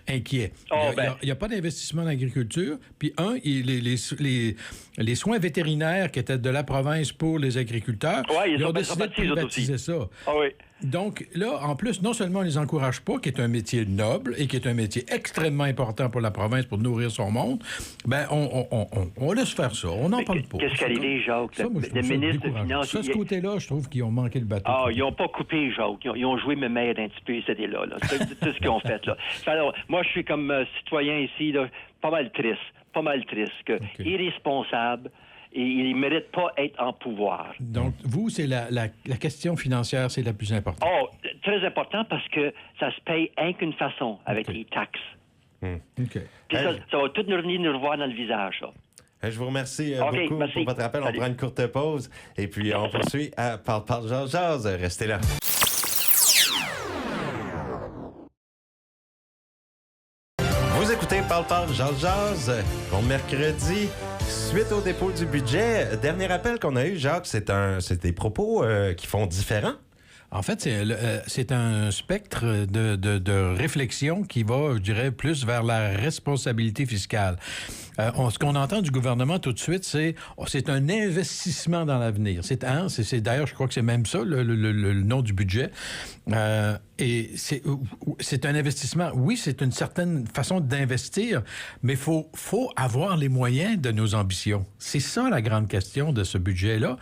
inquiet. Il n'y a pas d'investissement en agriculture. Puis, les soins vétérinaires qui étaient de la province pour les agriculteurs, ils ont décidé de privatiser ça.
Ah oui.
Donc, là, en plus, non seulement on les encourage pas, qui est un métier noble et qui est un métier extrêmement important pour la province pour nourrir son monde, ben on laisse faire ça. On n'en parle pas.
Qu'est-ce qu'elle est, Jacques? Le ministre des Finances...
Ça, ce côté-là, je trouve qu'ils ont manqué le bateau.
Ils n'ont pas coupé, Jacques. Ils ont joué mes mères un petit peu, c'était là. C'est tout ce qu'ils ont fait, là. Alors, moi, je suis comme citoyen ici, là, pas mal triste, irresponsable, et il ne mérite pas être en pouvoir.
Donc, vous, c'est la question financière, c'est la plus importante.
Très important parce que ça se paye rien qu'une façon, avec les taxes.
OK.
Puis ça va tout nous revenir nous revoir dans le visage, là.
Je vous remercie beaucoup pour votre appel. Salut. On prend une courte pause et puis on poursuit à Parle, Jase. Restez là. Jazz, Jazz. Bon mercredi, suite au dépôt du budget. Dernier appel qu'on a eu, Jacques, c'est des propos qui font différent.
En fait, c'est un spectre de réflexion qui va, je dirais, plus vers la responsabilité fiscale. Ce qu'on entend du gouvernement tout de suite, c'est un investissement dans l'avenir. C'est d'ailleurs, je crois que c'est même ça, le nom du budget. Et c'est un investissement. Oui, c'est une certaine façon d'investir, mais faut avoir les moyens de nos ambitions. C'est ça la grande question de ce budget-là.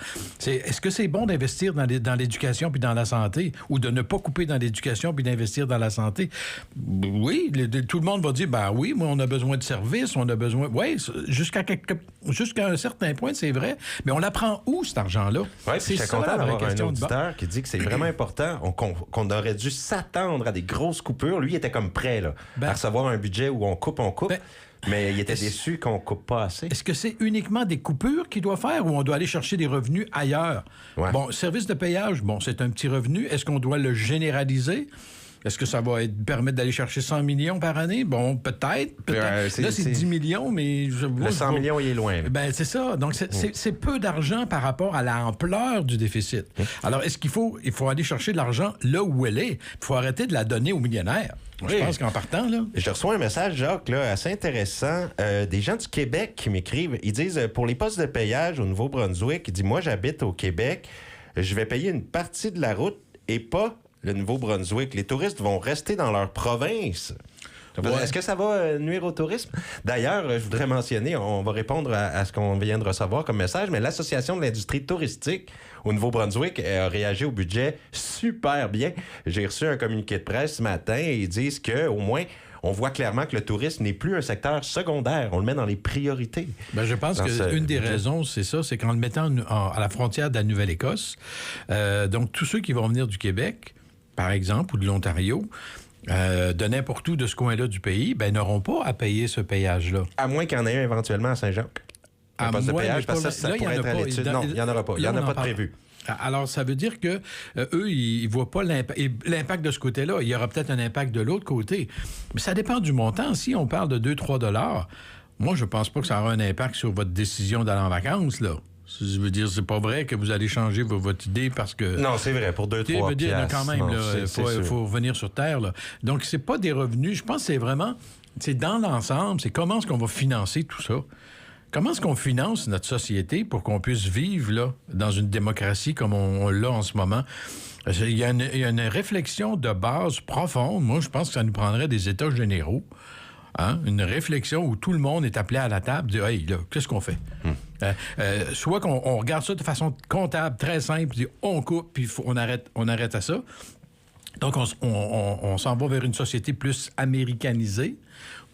Est-ce que c'est bon d'investir dans l'éducation puis dans la santé, ou de ne pas couper dans l'éducation puis d'investir dans la santé? Oui, tout le monde va dire, ben oui, moi, on a besoin de services, on a besoin... Oui, jusqu'à un certain point, c'est vrai, mais on l'apprend où, cet argent-là?
Oui, je suis content d'avoir un auditeur qui dit que c'est vraiment important, qu'on aurait dû s'attendre à des grosses coupures. Lui, il était comme prêt à recevoir un budget où on coupe. Mais il était déçu qu'on ne coupe pas assez.
Est-ce que c'est uniquement des coupures qu'il doit faire ou on doit aller chercher des revenus ailleurs? Ouais. Bon, service de payage, c'est un petit revenu. Est-ce qu'on doit le généraliser? Est-ce que ça va permettre d'aller chercher 100 millions par année? Bon, peut-être. Là, c'est 10 millions, mais...
Le 100 millions, il est loin.
Ben, c'est ça. Donc, c'est peu d'argent par rapport à l'ampleur du déficit. Alors, est-ce qu'il faut aller chercher de l'argent là où elle est? Il faut arrêter de la donner aux millionnaires. Je pense qu'en partant, là...
Je reçois un message, Jacques, là, assez intéressant. Des gens du Québec qui m'écrivent. Ils disent, pour les postes de payage au Nouveau-Brunswick, ils disent, moi, j'habite au Québec, je vais payer une partie de la route et pas le Nouveau-Brunswick. Les touristes vont rester dans leur province. Ouais. Est-ce que ça va nuire au tourisme? D'ailleurs, je voudrais mentionner, on va répondre à ce qu'on vient de recevoir comme message, mais l'Association de l'industrie touristique au Nouveau-Brunswick a réagi au budget super bien. J'ai reçu un communiqué de presse ce matin et ils disent qu'au moins, on voit clairement que le tourisme n'est plus un secteur secondaire. On le met dans les priorités.
Bien, je pense qu'une des raisons, c'est ça, c'est qu'en le mettant à la frontière de la Nouvelle-Écosse, donc tous ceux qui vont venir du Québec, par exemple, ou de l'Ontario, de n'importe où de ce coin-là du pays, n'auront pas à payer ce péage-là.
À moins qu'il y en ait un éventuellement à Saint-Jacques. Un poste de péage, parce que ça pourrait être à l'étude. Non, il n'y en aura pas. Il n'y en a pas de prévu.
Alors, ça veut dire que eux, ils ne voient pas l'impact de ce côté-là. Il y aura peut-être un impact de l'autre côté. Mais ça dépend du montant. Si on parle de 2-3 $, moi, je ne pense pas que ça aura un impact sur votre décision d'aller en vacances, là. Je veux dire, c'est pas vrai que vous allez changer votre idée parce que...
Non, c'est vrai, pour 2-3 piastres.
Quand même, il faut revenir sur Terre, là. Donc, c'est pas des revenus. Je pense que c'est vraiment... C'est dans l'ensemble, c'est comment est-ce qu'on va financer tout ça. Comment est-ce qu'on finance notre société pour qu'on puisse vivre là, dans une démocratie comme on l'a en ce moment? Il y a une réflexion de base profonde. Moi, je pense que ça nous prendrait des États généraux. Hein? Une réflexion où tout le monde est appelé à la table, dire « Hey, là, qu'est-ce qu'on fait? Soit qu'on regarde ça de façon comptable, très simple, dire « On coupe, puis on arrête à ça. » Donc, on s'en va vers une société plus américanisée,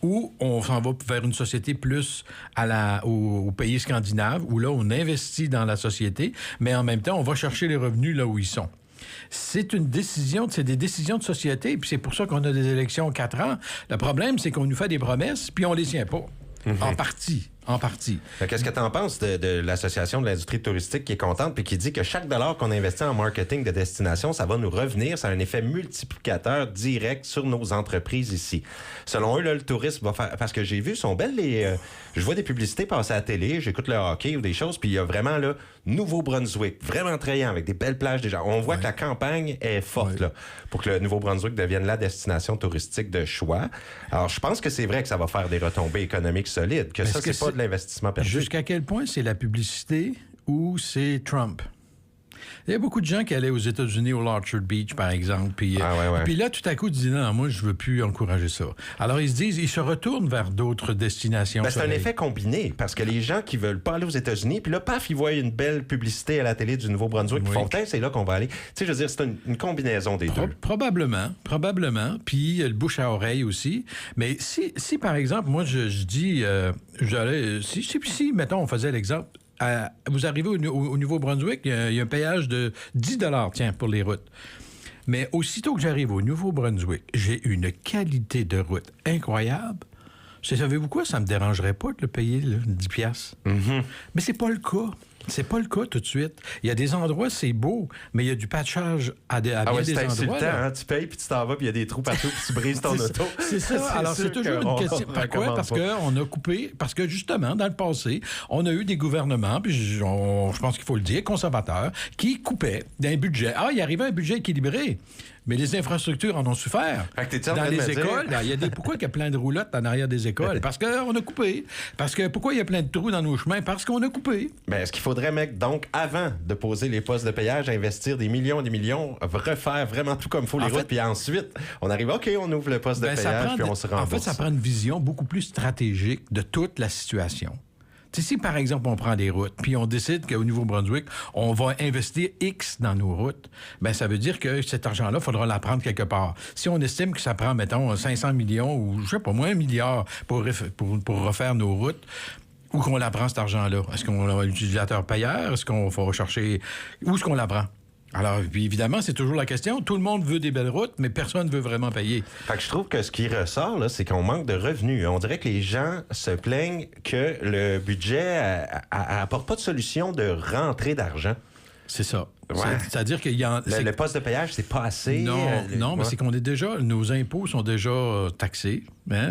ou on s'en va vers une société plus au pays scandinave, où là, on investit dans la société, mais en même temps, on va chercher les revenus là où ils sont. C'est des décisions de société, puis c'est pour ça qu'on a des élections 4 ans. Le problème, c'est qu'on nous fait des promesses, puis on les tient pas. En partie.
Qu'est-ce que tu en penses de l'Association de l'industrie touristique qui est contente puis qui dit que chaque dollar qu'on investit en marketing de destination, ça va nous revenir, ça a un effet multiplicateur direct sur nos entreprises ici. Selon eux, là, le tourisme va faire... Parce que j'ai vu, sont belles les... Je vois des publicités passer à la télé, j'écoute le hockey ou des choses, puis il y a vraiment, là, Nouveau-Brunswick, vraiment attrayant, avec des belles plages déjà. On voit que la campagne est forte, là, pour que le Nouveau-Brunswick devienne la destination touristique de choix. Alors, je pense que c'est vrai que ça va faire des retombées économiques solides, que ça, c'est pas de l'investissement perdu.
Jusqu'à quel point c'est la publicité ou c'est Trump? Il y a beaucoup de gens qui allaient aux États-Unis, au Orchard Beach, par exemple. Puis, puis là, tout à coup, ils disent non, moi, je veux plus encourager ça. Alors, ils se retournent vers d'autres destinations.
C'est un effet combiné, parce que les gens qui veulent pas aller aux États-Unis, puis là, paf, ils voient une belle publicité à la télé du Nouveau-Brunswick, ils font c'est là qu'on va aller. Tu sais, je veux dire, c'est une combinaison des deux.
Probablement. Puis le bouche à oreille aussi. Mais si par exemple, moi, je dis, si, mettons, on faisait l'exemple, vous arrivez au Nouveau-Brunswick, il y a un péage de 10 $, pour les routes. Mais aussitôt que j'arrive au Nouveau-Brunswick, j'ai une qualité de route incroyable. Savez-vous quoi? Ça me dérangerait pas de le payer, là, 10 $. Mais c'est pas le cas. C'est pas le cas tout de suite. Il y a des endroits, c'est beau, mais il y a du patchage à bien des endroits.
C'est insultant, hein? Tu payes, puis tu t'en vas, puis il y a des trous partout, puis tu brises ton auto.
C'est ça. Alors, c'est toujours une question. Pourquoi? Parce qu'on a coupé, parce que justement, dans le passé, on a eu des gouvernements, puis je pense qu'il faut le dire, conservateurs, qui coupaient d'un budget. Ah, il arrivait un budget équilibré. Mais les infrastructures en ont souffert. Dans les écoles, pourquoi il y a plein de roulottes en arrière des écoles? Parce qu'on a coupé. Pourquoi il y a plein de trous dans nos chemins? Parce qu'on a coupé.
Mais est-ce qu'il faudrait, mec, donc, avant de poser les postes de péage, investir des millions et des millions, refaire vraiment tout comme il faut les routes, puis ensuite, on arrive, OK, on ouvre le poste de péage, puis on se rembourse.
En fait, ça prend une vision beaucoup plus stratégique de toute la situation. Si, par exemple, on prend des routes, puis on décide qu'au Nouveau-Brunswick, on va investir X dans nos routes, bien, ça veut dire que cet argent-là, il faudra la prendre quelque part. Si on estime que ça prend, mettons, 500 millions ou, je sais pas, moins 1 milliard pour refaire nos routes, où qu'on la prend, cet argent-là? Est-ce qu'on a l'utilisateur payeur? Est-ce qu'on va rechercher... Où est-ce qu'on la prend? Alors, puis évidemment, c'est toujours la question. Tout le monde veut des belles routes, mais personne ne veut vraiment payer.
Fait que je trouve que ce qui ressort, là, c'est qu'on manque de revenus. On dirait que les gens se plaignent que le budget apporte pas de solution de rentrée d'argent.
C'est ça.
Ouais.
C'est-à-dire qu'il y a...
Le poste de péage, c'est pas assez.
Non, mais c'est qu'on est déjà... Nos impôts sont déjà taxés,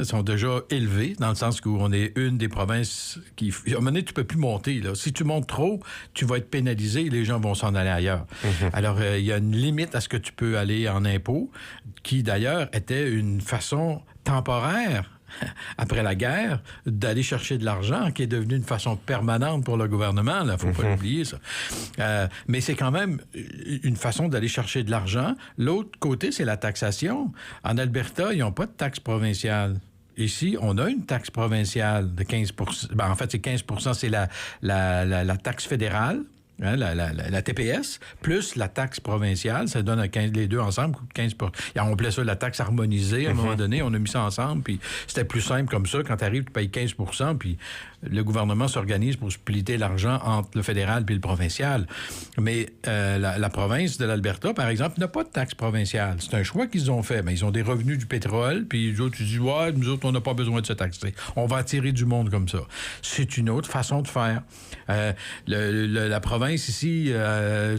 sont déjà élevés, dans le sens où on est une des provinces qui... À un moment donné, tu peux plus monter. Là. Si tu montes trop, tu vas être pénalisé et les gens vont s'en aller ailleurs. Mm-hmm. Alors, il y a une limite à ce que tu peux aller en impôts, qui, d'ailleurs, était une façon temporaire après la guerre, d'aller chercher de l'argent, qui est devenu une façon permanente pour le gouvernement. Il ne faut pas l'oublier, ça. Mais c'est quand même une façon d'aller chercher de l'argent. L'autre côté, c'est la taxation. En Alberta, ils n'ont pas de taxe provinciale. Ici, on a une taxe provinciale de 15 %. En fait, c'est 15 %, c'est la taxe fédérale. Hein, la TPS, plus la taxe provinciale, ça donne les deux ensemble, 15 %. Et on appelait ça la taxe harmonisée. À un moment donné, on a mis ça ensemble, puis c'était plus simple comme ça. Quand tu arrives, tu payes 15 %, puis le gouvernement s'organise pour splitter l'argent entre le fédéral puis le provincial. Mais la province de l'Alberta, par exemple, n'a pas de taxe provinciale. C'est un choix qu'ils ont fait. Mais ils ont des revenus du pétrole, puis les autres, ils disent, ouais, nous autres, on n'a pas besoin de se taxer. On va attirer du monde comme ça. C'est une autre façon de faire. La province ici,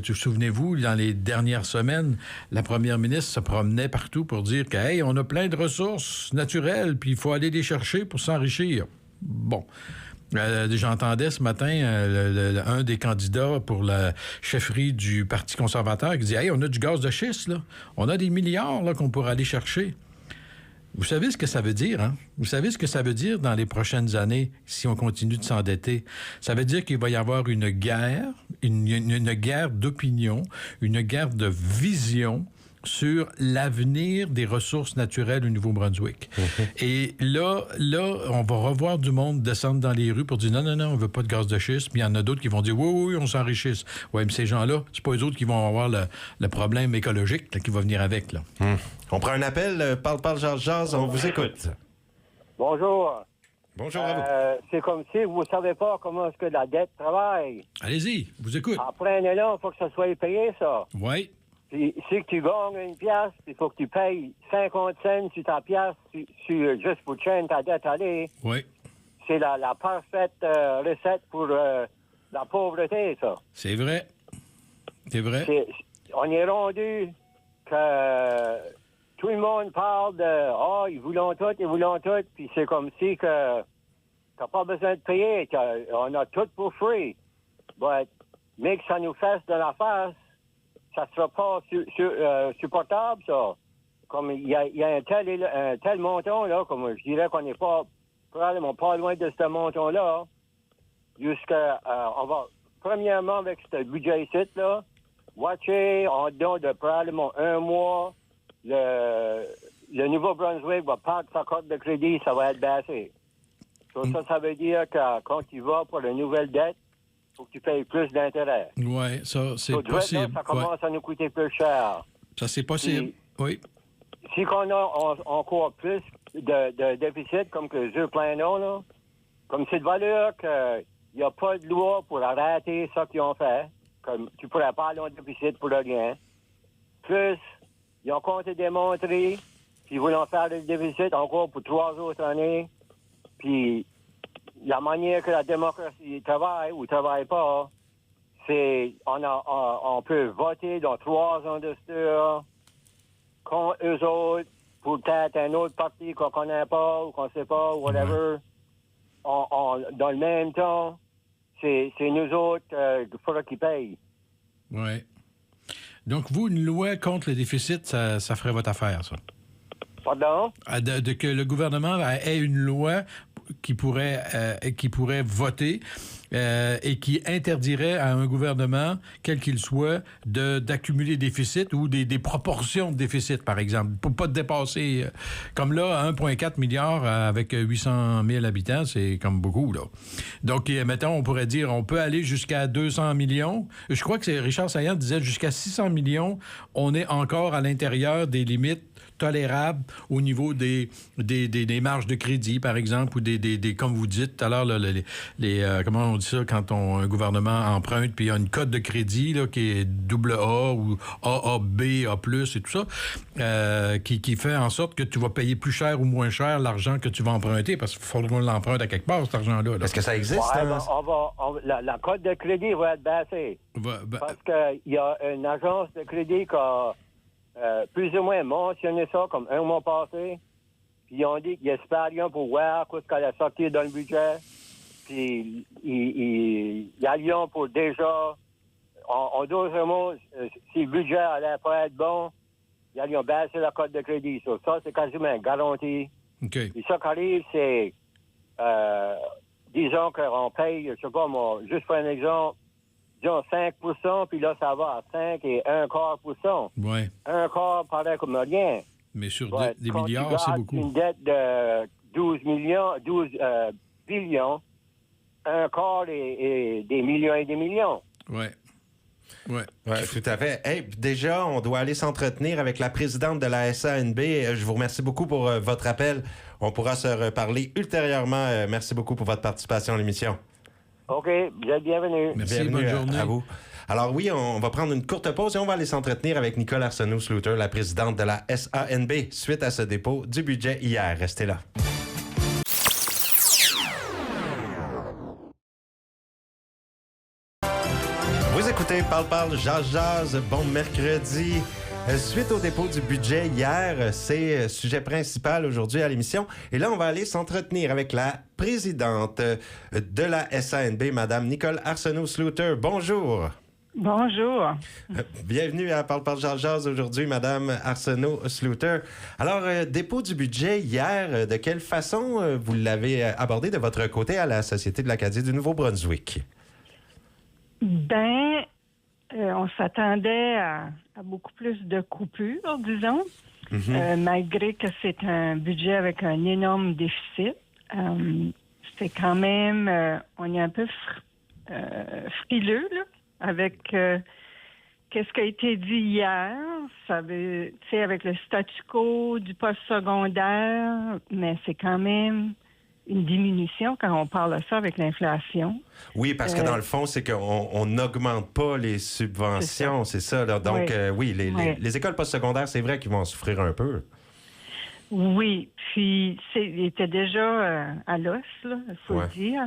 souvenez-vous, dans les dernières semaines, la première ministre se promenait partout pour dire que, hey, on a plein de ressources naturelles, puis il faut aller les chercher pour s'enrichir. Bon. J'entendais ce matin un des candidats pour la chefferie du Parti conservateur qui disait, hey, on a du gaz de schiste, là. On a des milliards là, qu'on pourrait aller chercher. Vous savez ce que ça veut dire, hein? Vous savez ce que ça veut dire dans les prochaines années si on continue de s'endetter? Ça veut dire qu'il va y avoir une guerre, une guerre d'opinion, une guerre de vision sur l'avenir des ressources naturelles au Nouveau-Brunswick. Et là, on va revoir du monde descendre dans les rues pour dire non, on veut pas de gaz de schiste. Puis il y en a d'autres qui vont dire oui, on s'enrichisse. Oui, mais ces gens-là, c'est pas eux autres qui vont avoir le problème écologique là, qui va venir avec. Là.
On prend un appel. Parle, jase, on vous écoute.
Bonjour.
Bonjour à vous.
C'est comme si vous ne savez pas comment est-ce que la dette travaille.
Allez-y, vous écoute.
Après un an, il faut que ça soit payé, ça.
Oui.
Puis, si tu gagnes une pièce, il faut que tu payes 50 cents sur ta pièce juste pour chaîner ta dette aller.
Oui.
C'est la parfaite recette pour la pauvreté, ça.
C'est vrai. C'est vrai.
On est rendu que tout le monde parle de ils voulont tout, puis c'est comme si que t'as pas besoin de payer, on a tout pour free. Mais que ça nous fasse de la face, ça sera pas supportable, ça. Comme il y a un tel montant, là, comme je dirais qu'on n'est pas probablement pas loin de ce montant-là, jusqu'à, on va, premièrement, avec ce budget ici, là, watcher, en dedans de probablement un mois, le Nouveau-Brunswick va perdre sa carte de crédit, ça va être baissé. Ça veut dire que quand tu vas pour la nouvelle dette, il faut que tu payes plus d'intérêt.
Oui, ça, c'est possible.
Ça commence à nous coûter plus cher.
Ça, c'est possible, oui.
Si on a encore plus de déficit, comme que les plein là, comme c'est de valeur qu'il n'y a pas de loi pour arrêter ça qu'ils ont fait, comme tu pourrais pas aller en déficit pour rien. Plus, ils ont compté démontrer qu'ils voulaient faire le déficit encore pour 3 autres années. Puis, la manière que la démocratie travaille ou travaille pas, on peut voter dans 3 investisseurs contre eux autres pour peut-être un autre parti qu'on connaît pas ou qu'on sait pas, ou whatever. Dans le même temps, c'est nous autres qu'il faudra qu'ils payent.
Oui. Donc, vous, une loi contre le déficit, ça ferait votre affaire, ça?
Pardon?
Que le gouvernement ait une loi qui pourrait voter et qui interdirait à un gouvernement, quel qu'il soit, d'accumuler déficit ou des proportions de déficit, par exemple, pour pas dépasser... comme là, 1,4 milliard avec 800 000 habitants, c'est comme beaucoup, là. Donc, mettons, on pourrait dire, on peut aller jusqu'à 200 millions. Je crois que Richard Saillant disait jusqu'à 600 millions, on est encore à l'intérieur des limites tolérables au niveau des marges de crédit, par exemple, ou des comme vous dites tout à l'heure, comment on dit ça, quand un gouvernement emprunte, puis il y a une cote de crédit là, qui est AA ou AAB, A+, et tout ça, qui fait en sorte que tu vas payer plus cher ou moins cher l'argent que tu vas emprunter, parce qu'il faudra qu'on l'emprunte à quelque part, cet argent-là. Là.
Est-ce que ça existe?
La cote de crédit va être baissée. Parce qu'il y a une agence de crédit qui a plus ou moins mentionné ça comme un mois passé. Puis ils ont dit qu'ils espéraient pour voir ce qu'elle a sorti dans le budget. Puis ils allaient pour déjà, en d'autres mots, si le budget allait pas être bon, ils allaient baisser la cote de crédit. Ça, c'est quasiment garanti.
Okay.
Puis ça qui arrive, c'est, disons qu'on paye, je sais pas moi, juste pour un exemple, disons 5%, puis là, ça va à 5 et 1/4%.
Ouais.
1/4 paraît comme rien.
Mais sur des milliards, c'est beaucoup.
Une dette de 12 billions, 1/4 et des millions et des millions.
Oui.
Oui, tout à fait. Hey, déjà, on doit aller s'entretenir avec la présidente de la SANB. Je vous remercie beaucoup pour votre appel. On pourra se reparler ultérieurement. Merci beaucoup pour votre participation à l'émission.
OK, vous êtes bienvenue.
Merci,
bienvenue
bonne journée.
à vous. Alors oui, on va prendre une courte pause et on va aller s'entretenir avec Nicole Arsenault-Sluter, la présidente de la SANB, suite à ce dépôt du budget hier. Restez là. Vous écoutez Parle, jase, bon mercredi. Suite au dépôt du budget hier, c'est le sujet principal aujourd'hui à l'émission. Et là, on va aller s'entretenir avec la présidente de la SANB, Mme Nicole Arsenault-Sluter. Bonjour.
Bonjour.
Bienvenue à Parle, jase aujourd'hui, Mme Arsenault-Sluter. Alors, dépôt du budget hier, de quelle façon vous l'avez abordé de votre côté à la Société de l'Acadie du Nouveau-Brunswick?
On s'attendait à beaucoup plus de coupures, disons, malgré que c'est un budget avec un énorme déficit. C'est quand même, on est un peu frileux là, avec qu'est-ce qui a été dit hier. Avec le statu quo du post-secondaire, mais c'est quand même une diminution quand on parle de ça avec l'inflation.
Oui, parce que dans le fond, c'est qu'on n'augmente pas les subventions, c'est ça. Là. Donc, les écoles postsecondaires, c'est vrai qu'ils vont souffrir un peu.
Oui, puis il était déjà à l'os, il faut le dire.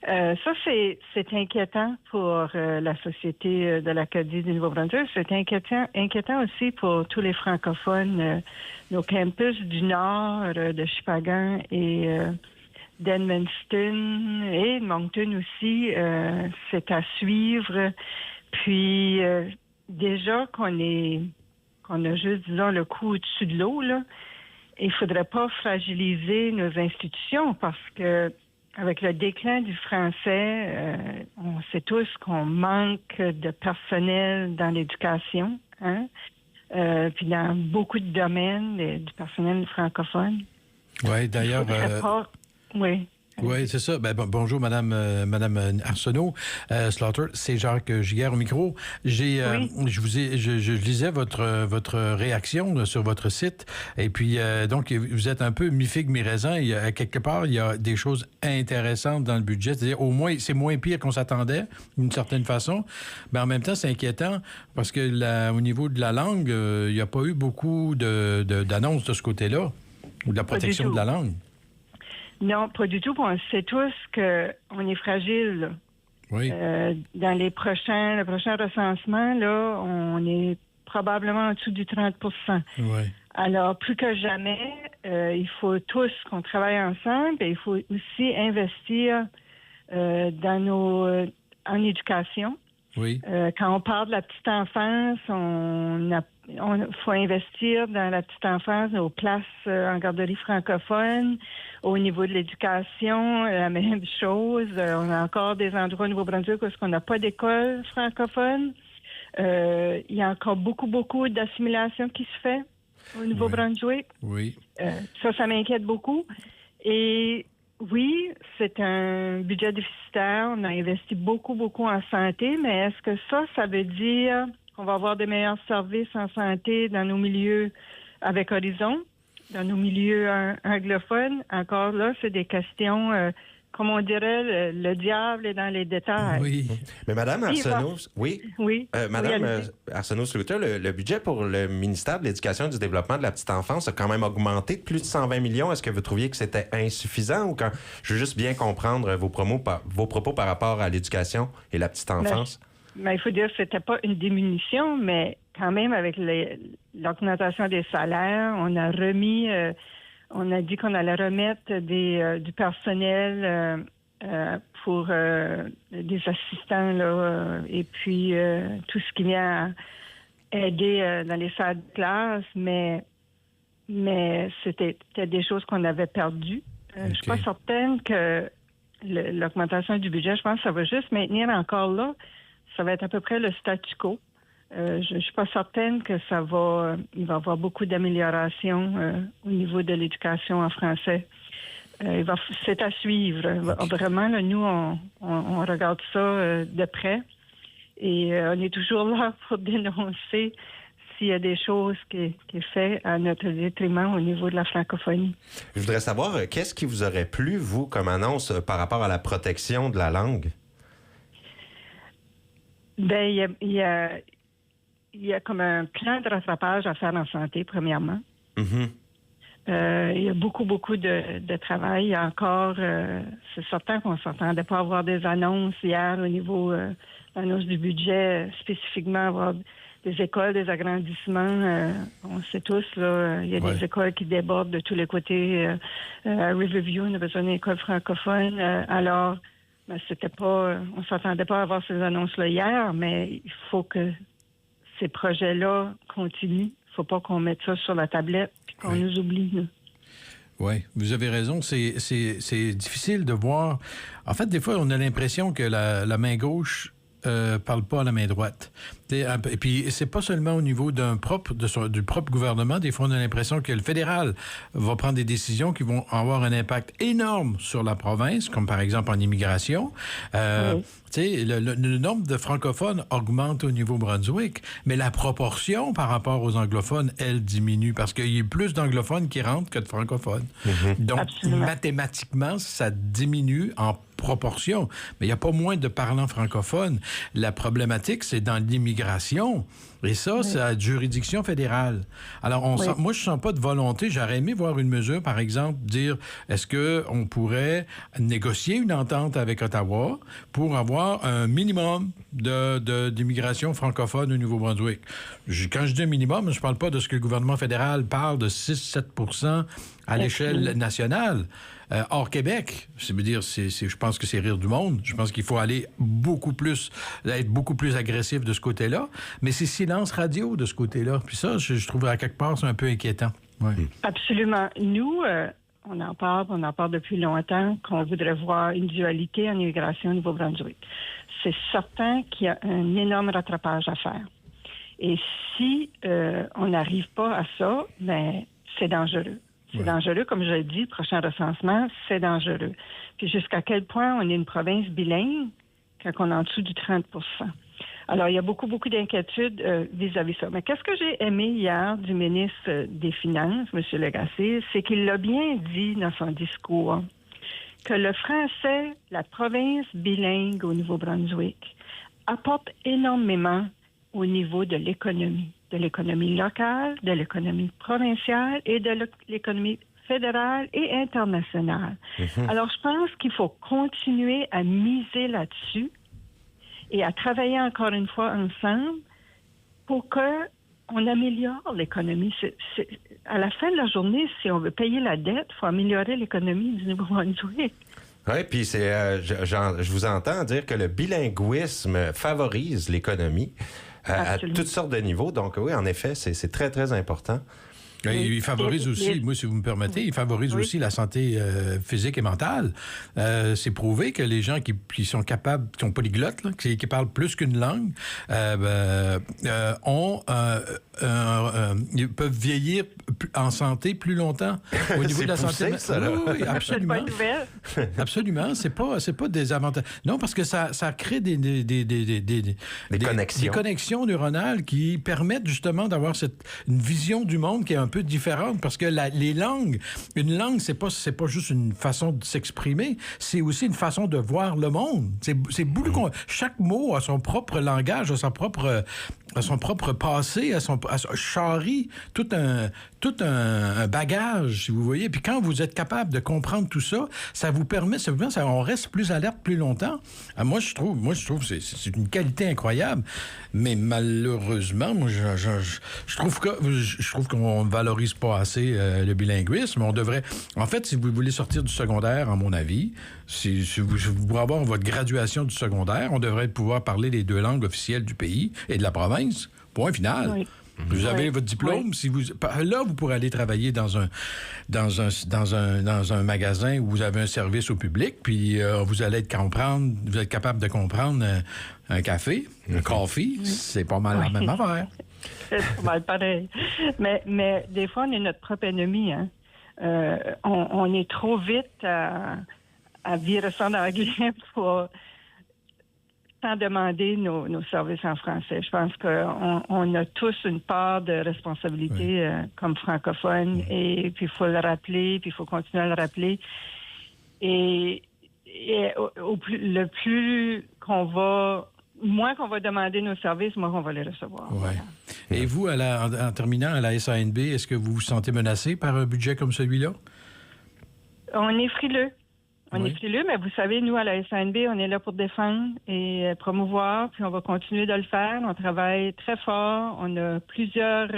Ça, c'est inquiétant pour la Société de l'Acadie du Nouveau-Brunswick. C'est inquiétant aussi pour tous les francophones. Nos campus du Nord, de Chupagan et d'Edmundston et de Moncton aussi, c'est à suivre. Puis déjà qu'on a juste, disons, le coup au-dessus de l'eau, là, il faudrait pas fragiliser nos institutions parce que avec le déclin du français, on sait tous qu'on manque de personnel dans l'éducation, puis dans beaucoup de domaines du personnel francophone.
Oui, d'ailleurs...
Oui.
Oui, c'est ça. Bonjour, Madame Arsenault. Slaughter, c'est Jacques Giguère au micro. Je lisais votre réaction sur votre site. Et puis, donc, vous êtes un peu mi-figue, mi-raisin. Quelque part, il y a des choses intéressantes dans le budget. C'est-à-dire, au moins, c'est moins pire qu'on s'attendait, d'une certaine façon. Mais en même temps, c'est inquiétant parce que au niveau de la langue, il n'y a pas eu beaucoup d'annonces de ce côté-là, ou de la protection de la langue.
Non, pas du tout. On sait tous qu'on est fragile
Oui.
Dans le prochain recensement, là, on est probablement en dessous du 30 %.
Oui.
Alors, plus que jamais, il faut tous qu'on travaille ensemble et il faut aussi investir en éducation.
Oui.
Quand on parle de la petite enfance, on faut investir dans la petite enfance, aux places en garderie francophone, au niveau de l'éducation, la même chose. On a encore des endroits au Nouveau-Brunswick où on n'a pas d'école francophone. Il y a encore beaucoup d'assimilation qui se fait au Nouveau-Brunswick.
Oui.
Ça m'inquiète beaucoup. Et oui, c'est un budget déficitaire. On a investi beaucoup en santé, mais est-ce que ça veut dire qu'on va avoir des meilleurs services en santé dans nos milieux avec Horizon, dans nos milieux anglophones? Encore là, c'est des questions, comme on dirait, le diable est dans les détails.
Oui.
Mais Mme Arsenault, oui.
Oui.
Madame Arsenault-Sluter, le budget pour le ministère de l'Éducation et du Développement de la petite enfance a quand même augmenté de plus de 120 millions. Est-ce que vous trouviez que c'était insuffisant ou je veux juste bien comprendre vos propos par rapport à l'éducation et la petite enfance?
Mais il faut dire que c'était pas une diminution, mais quand même avec l'augmentation des salaires, on a remis... on a dit qu'on allait remettre du personnel pour des assistants là, et puis tout ce qui vient à aider dans les salles de classe, mais c'était des choses qu'on avait perdues. Je suis pas certaine que l'augmentation du budget, je pense que ça va juste maintenir encore là. Ça va être à peu près le statu quo. Je ne suis pas certaine que il va y avoir beaucoup d'améliorations au niveau de l'éducation en français. C'est à suivre. Vraiment, là, nous, on regarde ça de près et on est toujours là pour dénoncer s'il y a des choses qui est fait à notre détriment au niveau de la francophonie.
Je voudrais savoir, qu'est-ce qui vous aurait plu, vous, comme annonce par rapport à la protection de la langue?
Bien, il y a comme un plan de rattrapage à faire en santé, premièrement.
Mm-hmm.
Il y a beaucoup de travail. Il y a encore, c'est certain qu'on ne s'attendait pas à avoir des annonces hier au niveau l'annonce du budget, spécifiquement avoir des écoles, des agrandissements. On sait tous, là, il y a des écoles qui débordent de tous les côtés. À Riverview, on a besoin d'une école francophone. Alors, c'était pas, on s'attendait pas à avoir ces annonces-là hier, mais il faut que ces projets-là continuent. Il ne faut pas qu'on mette ça sur la tablette et qu'on nous oublie.
Oui, vous avez raison. C'est difficile de voir. En fait, des fois, on a l'impression que la main gauche parle pas à la main droite. Et puis, c'est pas seulement au niveau du propre gouvernement. Des fois, on a l'impression que le fédéral va prendre des décisions qui vont avoir un impact énorme sur la province, comme par exemple en immigration. Le nombre de francophones augmente au Nouveau-Brunswick, mais la proportion par rapport aux anglophones, elle diminue parce qu'il y a plus d'anglophones qui rentrent que de francophones. Mm-hmm. Donc, mathématiquement, ça diminue en proportion. Mais il n'y a pas moins de parlants francophones. La problématique, c'est dans l'immigration. Et ça, c'est à la juridiction fédérale. Alors, moi, je ne sens pas de volonté. J'aurais aimé voir une mesure, par exemple, dire est-ce qu'on pourrait négocier une entente avec Ottawa pour avoir un minimum d'immigration francophone au Nouveau-Brunswick. Quand je dis un minimum, je ne parle pas de ce que le gouvernement fédéral parle de 6-7 % à l'échelle nationale. Hors Québec, je pense que c'est rire du monde. Je pense qu'il faut être beaucoup plus agressif de ce côté-là. Mais c'est silence radio de ce côté-là. Puis ça, je trouve à quelque part, c'est un peu inquiétant. Ouais.
Absolument. Nous, on en parle depuis longtemps qu'on voudrait voir une dualité en immigration au Nouveau-Brunswick. C'est certain qu'il y a un énorme rattrapage à faire. Et si on n'arrive pas à ça, ben c'est dangereux. C'est dangereux, comme je l'ai dit, le prochain recensement, c'est dangereux. Puis jusqu'à quel point on est une province bilingue quand on est en dessous du 30 %. Alors, il y a beaucoup d'inquiétudes vis-à-vis ça. Mais qu'est-ce que j'ai aimé hier du ministre des Finances, M. Lagacé, c'est qu'il l'a bien dit dans son discours que le français, la province bilingue au Nouveau-Brunswick, apporte énormément au niveau de l'économie locale, de l'économie provinciale et de l'économie fédérale et internationale. Mm-hmm. Alors, je pense qu'il faut continuer à miser là-dessus et à travailler encore une fois ensemble pour qu'on améliore l'économie. À la fin de la journée, si on veut payer la dette, il faut améliorer l'économie du Nouveau-Brunswick.
Oui, puis je vous entends dire que le bilinguisme favorise l'économie à toutes sortes de niveaux. Donc oui, en effet, c'est très, très important.
Et il favorise aussi, moi, si vous me permettez, il favorise aussi la santé physique et mentale. C'est prouvé que les gens qui sont capables, qui sont polyglottes, là, qui parlent plus qu'une langue, ils peuvent vieillir en santé plus longtemps au niveau de la santé.
Ça, là.
Oui, absolument.
C'est pas une nouvelle.
Absolument, c'est pas des avantages. Non, parce que ça crée des
connexions.
Des connexions neuronales qui permettent justement d'avoir une vision du monde qui est un peu différente, parce que les langues, une langue, c'est pas juste une façon de s'exprimer, c'est aussi une façon de voir le monde. C'est beaucoup. Chaque mot a son propre langage, a son propre passé, charrie tout un bagage, si vous voyez. Puis quand vous êtes capable de comprendre tout ça, ça vous permet, on reste plus alerte plus longtemps. Moi, je trouve que c'est une qualité incroyable. Mais malheureusement, moi, je trouve qu'on ne valorise pas assez le bilinguisme. On devrait... En fait, si vous voulez sortir du secondaire, à mon avis, si vous pour avoir votre graduation du secondaire, on devrait pouvoir parler les 2 langues officielles du pays et de la province. Point final. Oui. Vous avez votre diplôme. Oui. Là, vous pourrez aller travailler dans un magasin où vous avez un service au public, puis vous allez vous êtes capable de comprendre un café, un coffee. C'est pas mal la même affaire.
C'est pas mal pareil. Mais des fois, on est notre propre ennemi. Hein? On est trop vite à virer ça en anglais pour... sans demander nos services en français. Je pense qu'on a tous une part de responsabilité comme francophones, et puis il faut le rappeler, puis il faut continuer à le rappeler. Et le plus qu'on va... moins qu'on va demander nos services, moins qu'on va les recevoir.
Ouais.
Voilà.
Et vous, en terminant à la SANB, est-ce que vous vous sentez menacé par un budget comme celui-là?
On est frileux. On est frileux, mais vous savez, nous, à la SANB, on est là pour défendre et promouvoir, puis on va continuer de le faire. On travaille très fort. On a plusieurs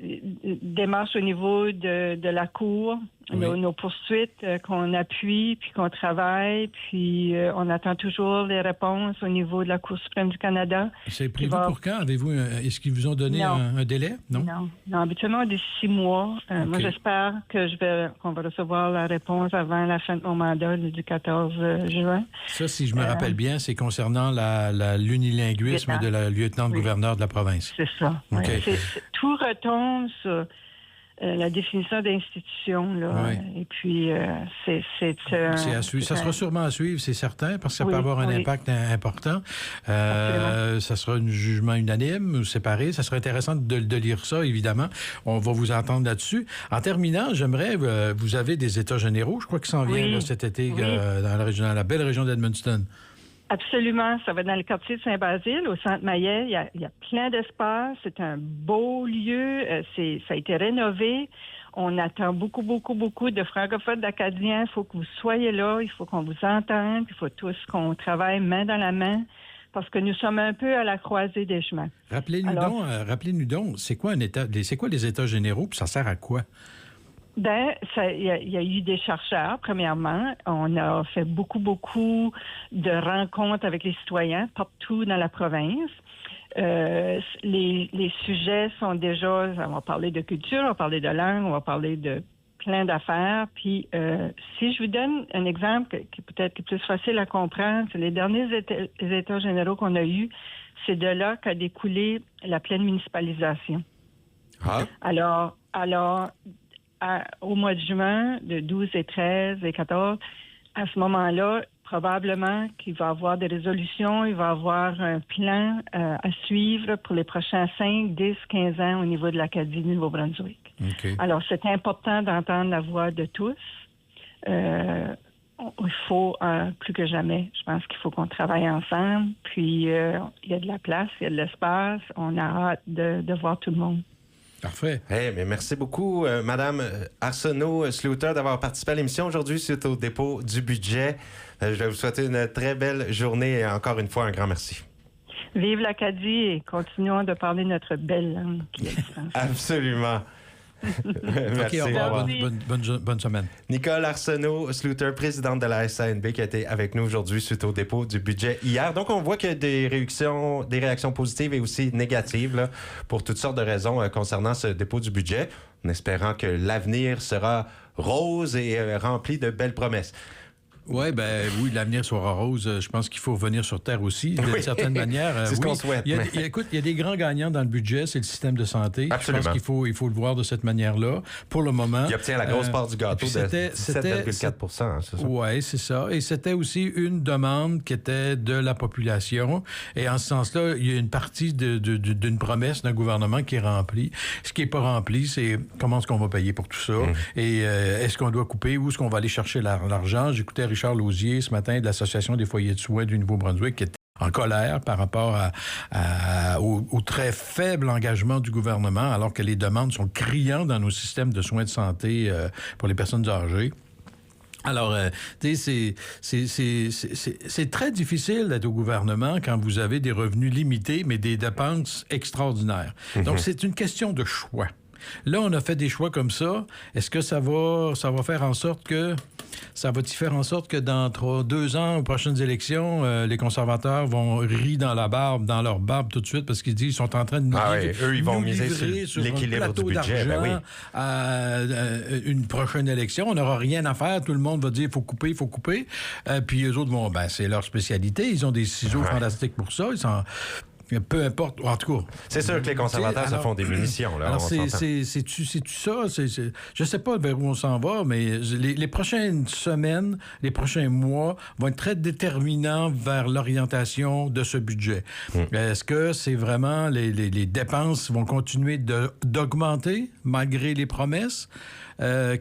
démarches au niveau de la Cour, nos poursuites qu'on appuie, puis qu'on travaille, puis on attend toujours les réponses au niveau de la Cour suprême du Canada.
C'est prévu pour quand? Est-ce qu'ils vous ont donné un délai? Non, habituellement, d'ici 6 mois. Okay. Moi, j'espère qu'on va recevoir la réponse avant la fin de mon mandat du 14 juin. Ça, si je me rappelle bien, c'est concernant l'unilinguisme de la lieutenant-gouverneur de la province. C'est ça. Okay.
Tout retombe sur la définition d'institution, là. Oui. Et puis, c'est
à suivre. Ça sera sûrement à suivre, c'est certain, parce que ça peut avoir un impact important. Ça sera un jugement unanime ou séparé. Ça serait intéressant de lire ça, évidemment. On va vous entendre là-dessus. En terminant, j'aimerais... vous avez des États généraux, je crois, qui s'en viennent là, cet été dans la belle région d'Edmundston.
Absolument. Ça va dans le quartier de Saint-Basile, au centre Maillet. Il y a plein d'espace. C'est un beau lieu. Ça a été rénové. On attend beaucoup, beaucoup, beaucoup de francophones, d'Acadiens. Il faut que vous soyez là. Il faut qu'on vous entende. Il faut tous qu'on travaille main dans la main, parce que nous sommes un peu à la croisée des chemins.
Rappelez-nous donc, c'est quoi les États généraux, puis ça sert à quoi?
Il y a eu des chercheurs, premièrement. On a fait beaucoup, beaucoup de rencontres avec les citoyens partout dans la province. Les sujets sont déjà... On va parler de culture, on va parler de langue, on va parler de plein d'affaires. Puis, si je vous donne un exemple qui peut-être est plus facile à comprendre, c'est les derniers états généraux qu'on a eus. C'est de là qu'a découlé la pleine municipalisation. Ah. Alors, au mois de juin, de 12 et 13 et 14, à ce moment-là, probablement qu'il va y avoir des résolutions, il va y avoir un plan à suivre pour les prochains 5, 10, 15 ans au niveau de l'Acadie du Nouveau-Brunswick. Okay. Alors, c'est important d'entendre la voix de tous. Il faut, plus que jamais, je pense qu'il faut qu'on travaille ensemble. Puis, il y a de la place, il y a de l'espace. On a hâte de voir tout le monde.
Parfait.
Hey, mais merci beaucoup, Madame Arsenault-Sluter, d'avoir participé à l'émission aujourd'hui suite au dépôt du budget. Je vais vous souhaiter une très belle journée et encore une fois, un grand merci.
Vive l'Acadie et continuons de parler notre belle langue qui est le français.
Absolument. Merci.
OK, au revoir. Bonne semaine.
Nicole Arsenault-Sluter, présidente de la SANB, qui a été avec nous aujourd'hui suite au dépôt du budget hier. Donc, on voit qu'il y a des réactions positives et aussi négatives là, pour toutes sortes de raisons concernant ce dépôt du budget, en espérant que l'avenir sera rose et rempli de belles promesses.
Oui, l'avenir sera rose. Je pense qu'il faut revenir sur Terre aussi, d'une certaine manière.
C'est ce qu'on souhaite.
Écoute, il y a des grands gagnants dans le budget, c'est le système de santé.
Absolument.
Je pense qu'il faut le voir de cette manière-là. Pour le moment...
Il obtient la grosse part du gâteau de 17,4 %, c'est ça?
Oui, c'est ça. Et c'était aussi une demande qui était de la population. Et en ce sens-là, il y a une partie d'une promesse d'un gouvernement qui est remplie. Ce qui n'est pas rempli, c'est comment est-ce qu'on va payer pour tout ça? Et est-ce qu'on doit couper? Où est-ce qu'on va aller chercher l'argent? J'écoutais Richard Lausier ce matin de l'Association des foyers de soins du Nouveau-Brunswick qui était en colère par rapport au très faible engagement du gouvernement alors que les demandes sont criantes dans nos systèmes de soins de santé pour les personnes âgées. Alors, tu sais, c'est très difficile d'être au gouvernement quand vous avez des revenus limités mais des dépenses extraordinaires. Donc, c'est une question de choix. Là, on a fait des choix comme ça. Est-ce que ça va faire en sorte que... Ça va-t-il faire en sorte que dans 2 ans, aux prochaines élections, les conservateurs vont rire dans leur barbe tout de suite parce qu'ils disent qu'ils sont en train de
eux, ils vont miser
sur
l'équilibre
un plateau
du budget.
d'argent à une prochaine élection. On n'aura rien à faire. Tout le monde va dire il faut couper. Puis eux autres vont... c'est leur spécialité. Ils ont des ciseaux fantastiques pour ça. Peu importe, en tout cas.
C'est sûr que les conservateurs se font des munitions. Là,
alors, c'est-tu ça? Je sais pas vers où on s'en va, mais les prochaines semaines, les prochains mois vont être très déterminants vers l'orientation de ce budget. Est-ce que c'est vraiment les dépenses vont continuer d'augmenter malgré les promesses?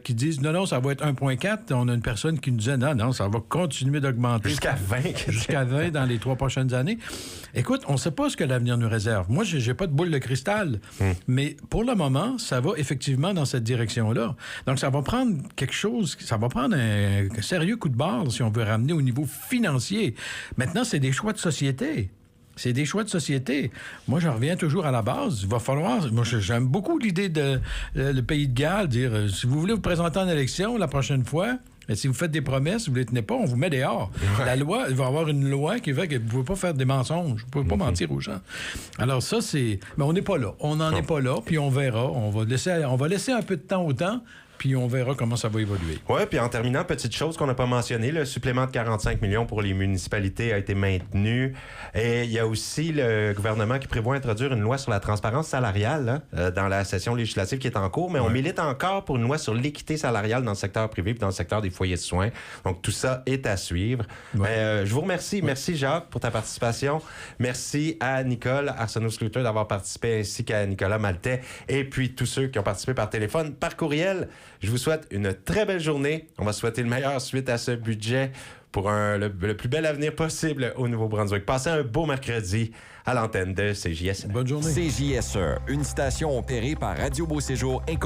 Qui disent non, ça va être 1,4. On a une personne qui nous disait non, ça va continuer d'augmenter.
Jusqu'à 20.
Jusqu'à 20 dans les 3 prochaines années. Écoute, on ne sait pas ce que l'avenir nous réserve. Moi, j'ai pas de boule de cristal. Mais pour le moment, ça va effectivement dans cette direction-là. Donc, ça va prendre quelque chose, ça va prendre un sérieux coup de barre si on veut ramener au niveau financier. Maintenant, c'est des choix de société. C'est des choix de société. Moi, j'en reviens toujours à la base. Il va falloir... Moi, j'aime beaucoup l'idée de le pays de Galles, dire si vous voulez vous présenter en élection la prochaine fois, si vous faites des promesses, vous ne les tenez pas, on vous met dehors. La loi, il va y avoir une loi qui fait que vous ne pouvez pas faire des mensonges. Vous ne pouvez pas mentir aux gens. Alors ça, c'est... Mais on n'est pas là. On n'en est pas là, puis on verra. On va laisser un peu de temps au temps, puis on verra comment ça va évoluer.
Oui, puis en terminant, petite chose qu'on n'a pas mentionnée, le supplément de 45 millions pour les municipalités a été maintenu. Et il y a aussi le gouvernement qui prévoit introduire une loi sur la transparence salariale dans la session législative qui est en cours, mais on milite encore pour une loi sur l'équité salariale dans le secteur privé et dans le secteur des foyers de soins. Donc, tout ça est à suivre. Je vous remercie. Merci, Jacques, pour ta participation. Merci à Nicole Arsenault-Sluter d'avoir participé, ainsi qu'à Nicolas Maltais, et puis tous ceux qui ont participé par téléphone, par courriel. Je vous souhaite une très belle journée. On va souhaiter le meilleur suite à ce budget pour le plus bel avenir possible au Nouveau-Brunswick. Passez un beau mercredi à l'antenne de CJSE.
Bonne journée.
CJSE, une station opérée par Radio Beau Séjour Inc.